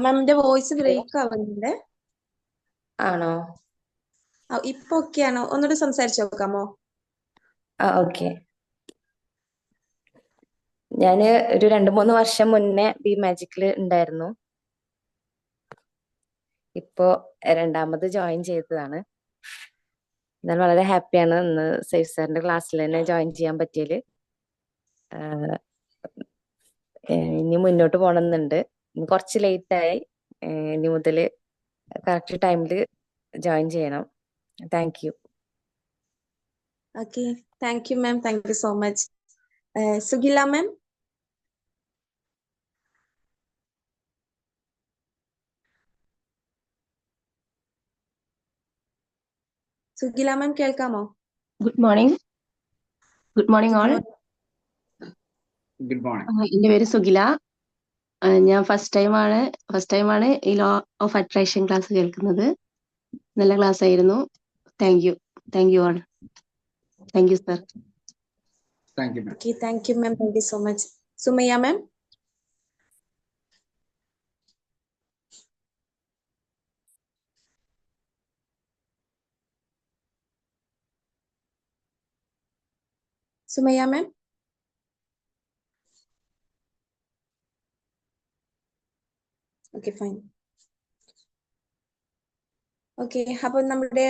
മാമിന്റെ വോയിസ് ബ്രേക്ക് ആവുന്നുണ്ട്. ആണോ? ഇപ്പൊ ഓക്കെയാണോ? ഒന്നുകൂടി സംസാരിച്ചു നോക്കാമോ? ഓക്കെ. ഞാന് ഒരു 2-3 വർഷം മുന്നേ ബി മാജിക്കിൽ ഉണ്ടായിരുന്നു. ഇപ്പോ രണ്ടാമത് ജോയിൻ ചെയ്തതാണ്. എന്നാൽ വളരെ ഹാപ്പിയാണ് ഇന്ന് സൈഫ് സാറിന്റെ ക്ലാസ്സിൽ തന്നെ ജോയിൻ ചെയ്യാൻ പറ്റിയതില്. ഇനി മുന്നോട്ട് പോകണമെന്നുണ്ട്. ഇനി കുറച്ച് ലേറ്റായി. ഇനി മുതൽ കറക്റ്റ് ടൈമിൽ ജോയിൻ ചെയ്യണം. Thank you. Okay, thank you ma'am, thank you so much. Sugila ma'am. Sugila ma'am കേൾക്കാമോ? Good morning. Good morning all. Good morning. എൻ്റെ പേര് സുഗില. ഞാൻ ഫസ്റ്റ് ടൈമാണ് ഈ ലോ ഓഫ് അട്രാക്ഷൻ ക്ലാസ് കേൾക്കുന്നത്. നല്ല ക്ലാസ് ആയിരുന്നു. Thank you all. Thank you sir. Thank you ma'am. Okay, thank you ma'am, thank you so much. Sumayya ma'am. Sumayya ma'am. Okay, fine. Okay, അപ്പോൾ നമ്മുടെ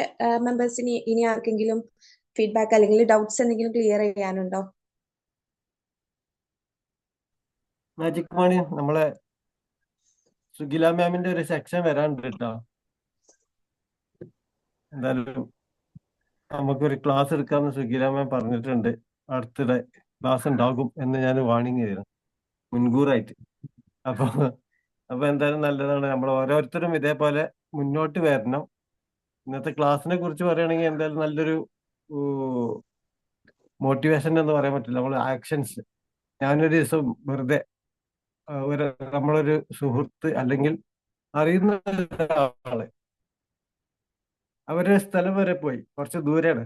മെമ്പേഴ്സിന് ഇനി ആർക്കെങ്കിലും ഫീഡ്ബാക്ക് അല്ലെങ്കിൽ ഡൗട്ട്സ് എന്തെങ്കിലും ക്ലിയർ ചെയ്യാനുണ്ടോ? മാജിക് മണി നമ്മളെ സുഗില മാമിന്റെ ഒരു സെക്ഷൻ വരാനുണ്ട് കേട്ടോ. എന്തായാലും നമുക്കൊരു ക്ലാസ് എടുക്കാമെന്ന് സുഗില മാം പറഞ്ഞിട്ടുണ്ട്. അടുത്തിടെ ക്ലാസ് ഉണ്ടാകും എന്ന് ഞാൻ വാണിംഗ് ചെയ്തു മുൻകൂറായിട്ട്. അപ്പൊ എന്തായാലും നല്ലതാണ്. നമ്മൾ ഓരോരുത്തരും ഇതേപോലെ മുന്നോട്ട് വരണം. ഇന്നത്തെ ക്ലാസ്സിനെ കുറിച്ച് പറയുകയാണെങ്കിൽ എന്തായാലും നല്ലൊരു മോട്ടിവേഷൻ എന്ന് പറയാൻ പറ്റില്ല. നമ്മൾ ആക്ഷൻസ്. ഞാനൊരു ദിവസം വെറുതെ നമ്മളൊരു സുഹൃത്ത് അല്ലെങ്കിൽ അറിയുന്ന ഒരാള് അവരുടെ സ്ഥലം വരെ പോയി, കുറച്ച് ദൂരെയാണ്.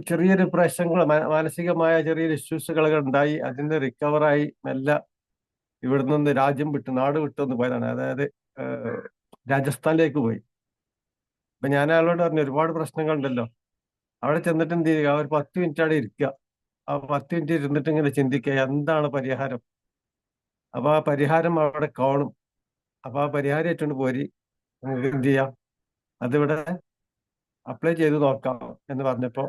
ചെറിയൊരു പ്രശ്നങ്ങൾ, മാനസികമായ ചെറിയൊരു ഇഷ്യൂസുകളൊക്കെ ഉണ്ടായി. അതിന് റിക്കവറായി മെല്ലെ ഇവിടെ നിന്ന് രാജ്യം വിട്ട് നാട് വിട്ടൊന്ന് പോയതാണ്. അതായത് രാജസ്ഥാനിലേക്ക് പോയി. അപ്പൊ ഞാൻ അയാളോട് പറഞ്ഞു ഒരുപാട് പ്രശ്നങ്ങളുണ്ടല്ലോ, അവിടെ ചെന്നിട്ട് എന്ത് ചെയ്യുക, ഒരു 10 മിനിറ്റ് അവിടെ ഇരിക്കുക. ആ 10 മിനിറ്റ് ഇരുന്നിട്ട് ഇങ്ങനെ ചിന്തിക്കുക എന്താണ് പരിഹാരം. അപ്പൊ ആ പരിഹാരം അവിടെ കാണും. അപ്പൊ ആ പരിഹാരം ഏറ്റുകൊണ്ട് പോരി, നിങ്ങൾക്ക് എന്ത് ചെയ്യാം, അതിവിടെ അപ്ലൈ ചെയ്ത് നോക്കാം എന്ന് പറഞ്ഞപ്പോ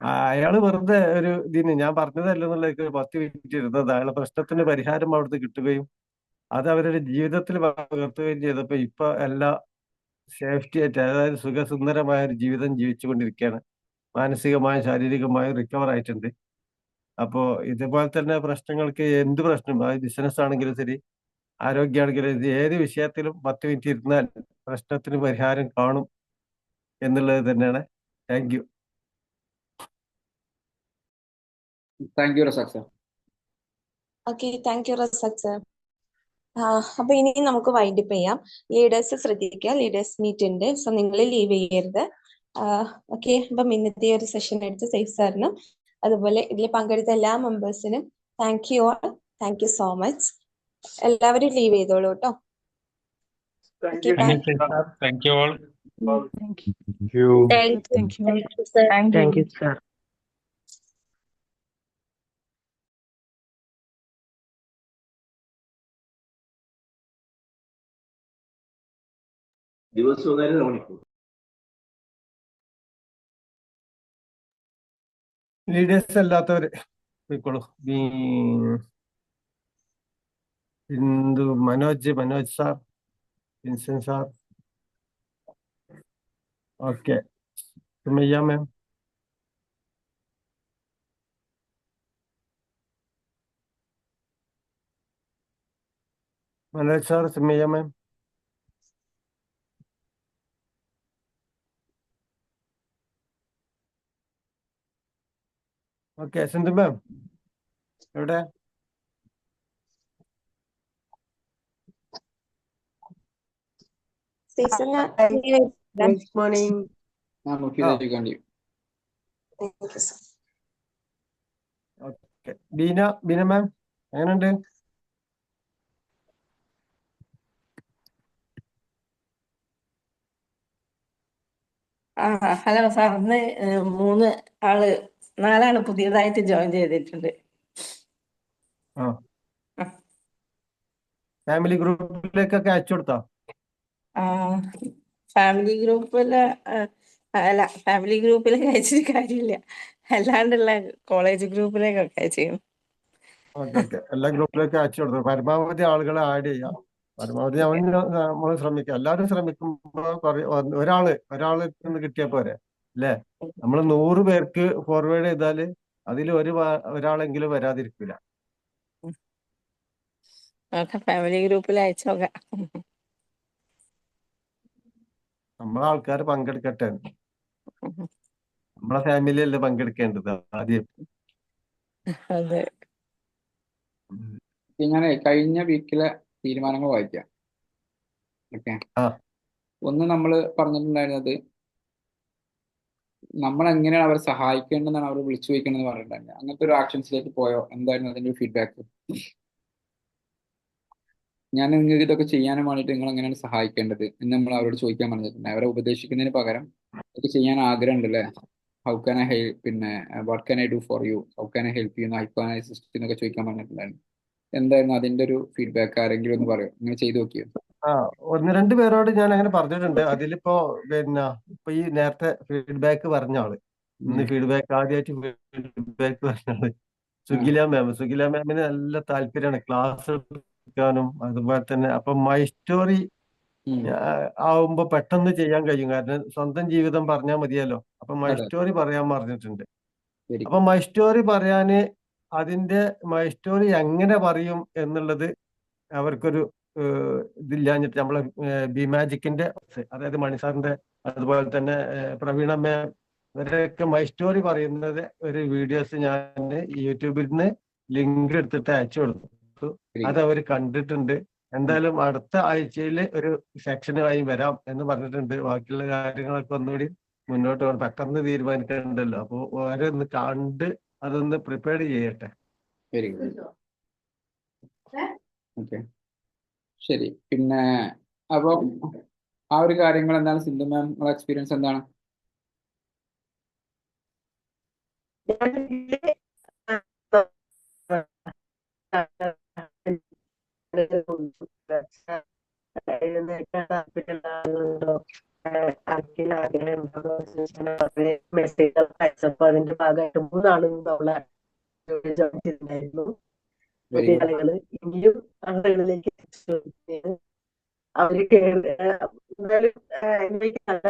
അയാള് വെറുതെ ഒരു ഇതിന് ഞാൻ പറഞ്ഞതല്ല എന്നുള്ളതൊക്കെ 10 മിനിറ്റ് ഇരുന്നത്, അയാളെ പ്രശ്നത്തിന് പരിഹാരം അവിടുന്ന് കിട്ടുകയും അത് അവരുടെ ജീവിതത്തിൽ പകർത്തുകയും ചെയ്തപ്പോ ഇപ്പൊ എല്ലാ സേഫ്റ്റി ആയിട്ട്, അതായത് സുഖസുന്ദരമായ ഒരു ജീവിതം ജീവിച്ചുകൊണ്ടിരിക്കുകയാണ്. മാനസികമായും ശാരീരികമായും റിക്കവർ ആയിട്ടുണ്ട്. അപ്പോ ഇതുപോലെ തന്നെ പ്രശ്നങ്ങൾക്ക് എന്ത് പ്രശ്നം, അത് ബിസിനസ് ആണെങ്കിലും ശരി, ആരോഗ്യമാണെങ്കിലും ഇത് ഏത് വിഷയത്തിലും 10 മിനിറ്റ് ഇരുന്നാൽ പ്രശ്നത്തിന് പരിഹാരം കാണും എന്നുള്ളത് തന്നെയാണ്. Thank you. Thank U Razak sir. Okay, thank U Razak sir. അപ്പൊ ഇനി നമുക്ക് വൈൻഡപ്പ് ചെയ്യാം. ലീഡേഴ്സ് ശ്രദ്ധിക്കുക, ലീഡേഴ്സ് മീറ്റ് ഉണ്ട്, സോ നിങ്ങൾ ലീവ് ചെയ്യരുത്. ഓക്കെ, അപ്പം ഇന്നത്തെ ഒരു സെഷൻ എടുത്ത് സേഫ് സാറിനും അതുപോലെ ഇതിൽ പങ്കെടുത്ത എല്ലാ മെമ്പേഴ്സിനും thank you all. Thank you so much. എല്ലാവരും ലീവ് ചെയ്തോളൂ കേട്ടോ. Thank okay, you bye. Thank you all. Thank Thank you. Thank you. Thank you, sir. Thank you, sir. Leaders അല്ലാത്തവര് പോയിക്കോളൂ. Bindu, Manoj sir, Vinson sir, okay, Sumayya ma'am, Manoj sir, Sumayya ma'am, okay, Sindhu ma'am എവിടെ? സേഫ്സറിന് leave ചെയ്തോ? Magic morning. Mufeed യു. Thank you sir. Okay, Beena ma'am എങ്ങനെയുണ്ട്? Hello sir, ഇന്ന് 4 ആള് പുതിയതായിട്ട് ജോയിൻ ചെയ്തിട്ടുണ്ട്. ആ, ഫാമിലി ഗ്രൂപ്പിലേക്കൊക്കെ അയച്ചു കൊടുത്തോ? ഫാമിലി ഗ്രൂപ്പില് അല്ല, ഫാമിലി ഗ്രൂപ്പിലേക്ക് അയച്ചിട്ട് കാര്യമില്ല, അല്ലാണ്ടുള്ള കോളേജ് ഗ്രൂപ്പിലേക്കൊക്കെ അയച്ചിരുന്നു. ഓക്കെ, എല്ലാ ഗ്രൂപ്പിലേക്കും അയച്ചു കൊടുത്തു. പരമാവധി ആളുകളെ ആഡ് ചെയ്യാം. പരമാവധി നമ്മൾ ശ്രമിക്കാം, എല്ലാവരും ശ്രമിക്കുമ്പോ ഒരാള് നിന്ന് കിട്ടിയാ പോരെ അല്ലേ? നമ്മൾ 100 പേർക്ക് ഫോർവേഡ് ചെയ്താല് അതിൽ ഒരാളെങ്കിലും വരാതിരിക്കില്ല. ഫാമിലി ഗ്രൂപ്പിൽ അയച്ചോക്കാം. നമ്മളെ ആൾക്കാർ പങ്കെടുക്കട്ടെ. നമ്മളെ ഫാമിലിയല്ലേ പങ്കെടുക്കേണ്ടത് ആദ്യം. അതെ. ഞാൻ കഴിഞ്ഞ വീക്കിലെ തീരുമാനങ്ങൾ വായിക്കാം. ഓക്കെ, ഒന്ന് നമ്മൾ പറഞ്ഞിട്ടുണ്ടായിരുന്നത് നമ്മൾ എങ്ങനെയാണ് അവരെ സഹായിക്കേണ്ടതെന്നാണ് അവർ വിളിച്ചു ചോദിക്കണമെന്ന് പറഞ്ഞിട്ടുണ്ടായിരുന്നു. അങ്ങനത്തെ ഒരു ആക്ഷൻസിലേക്ക് പോയോ? എന്തായിരുന്നു അതിന്റെ ഫീഡ്ബാക്ക്? ഞാൻ നിങ്ങൾക്ക് ഇതൊക്കെ ചെയ്യാനും വേണ്ടിയിട്ട് നിങ്ങൾ എങ്ങനെയാണ് സഹായിക്കേണ്ടത് എന്ന് നമ്മൾ അവരോട് ചോദിക്കാൻ പറഞ്ഞിട്ടുണ്ട്. അവരെ ഉപദേശിക്കുന്നതിന് പകരം ഇതൊക്കെ ചെയ്യാൻ ആഗ്രഹം ഉണ്ടല്ലേ, ഹൗ ക്യാൻ ഐ ഹെൽപ്പ്, പിന്നെ what can I do for you, how can I help you, how can I assist എന്നൊക്കെ ചോദിക്കാൻ പറഞ്ഞിട്ടുണ്ടായിരുന്നു. എന്തായിരുന്നു അതിന്റെ ഒരു ഫീഡ്ബാക്ക്? ആരെങ്കിലും ഒന്ന് പറയോ, അങ്ങനെ ചെയ്തു നോക്കിയോ? 1-2 പേരോട് ഞാൻ അങ്ങനെ പറഞ്ഞിട്ടുണ്ട്. അതിലിപ്പോ ഇപ്പൊ ഈ നേരത്തെ ഫീഡ്ബാക്ക് പറഞ്ഞ ആള്, ഇന്ന് ആദ്യമായിട്ട് ഫീഡ്ബാക്ക് പറഞ്ഞ ആള് സുഗില മാമിന് നല്ല താല്പര്യമാണ് ക്ലാസ് എടുക്കാനും. അതുപോലെ തന്നെ അപ്പൊ മൈ സ്റ്റോറി ആവുമ്പോ പെട്ടെന്ന് ചെയ്യാൻ കഴിയും, കാരണം സ്വന്തം ജീവിതം പറഞ്ഞാൽ മതിയല്ലോ. അപ്പൊ മൈ സ്റ്റോറി പറയാൻ പറഞ്ഞിട്ടുണ്ട്. അപ്പൊ മൈ സ്റ്റോറി പറയാന് അതിന്റെ മൈ സ്റ്റോറി എങ്ങനെ പറയും എന്നുള്ളത് അവർക്കൊരു ഇതില്ലാഞ്ഞിട്ട് നമ്മളെ ബി മാജിക്കിന്റെ, അതായത് മണിസാറിന്റെ, അതുപോലെ തന്നെ പ്രവീണ മാം, ഇവരൊക്കെ മൈ സ്റ്റോറി പറയുന്നത് ഒരു വീഡിയോസ് ഞാൻ യൂട്യൂബിൽ നിന്ന് ലിങ്ക് എടുത്തിട്ട് അയച്ചു കൊടുത്തു. അത് അവർ കണ്ടിട്ടുണ്ട്. എന്തായാലും അടുത്ത ആഴ്ചയിൽ ഒരു സെക്ഷനുമായി വരാം എന്ന് പറഞ്ഞിട്ടുണ്ട്. ബാക്കിയുള്ള കാര്യങ്ങളൊക്കെ ഒന്നുകൂടി മുന്നോട്ട് പോകണം, പെട്ടെന്ന് തീരുമാനിക്കണ്ടല്ലോ. അപ്പൊ ഓരോന്ന് കണ്ട് അതൊന്ന് പ്രിപ്പയർ ചെയ്യട്ടെ. Very good. ഓക്കെ, ശരി. പിന്നെ അപ്പം ആ ഒരു കാര്യങ്ങൾ എന്താണ് സിന്ധു മാം, നിങ്ങളുടെ എക്സ്പീരിയൻസ് എന്താണ്? മെസ്സേജ് അയച്ചപ്പോ അതിന്റെ ഭാഗമായിട്ട് 3 ആളുകൾ നമ്മളെ ജോയിൻ ചെയ്തിട്ടുണ്ടായിരുന്നു. വെരി പുതിയ ഗുഡ്. ആളുകള് ഇനിയും ആളുകളിലേക്ക് അവര് എന്തായാലും എനിക്ക് നല്ല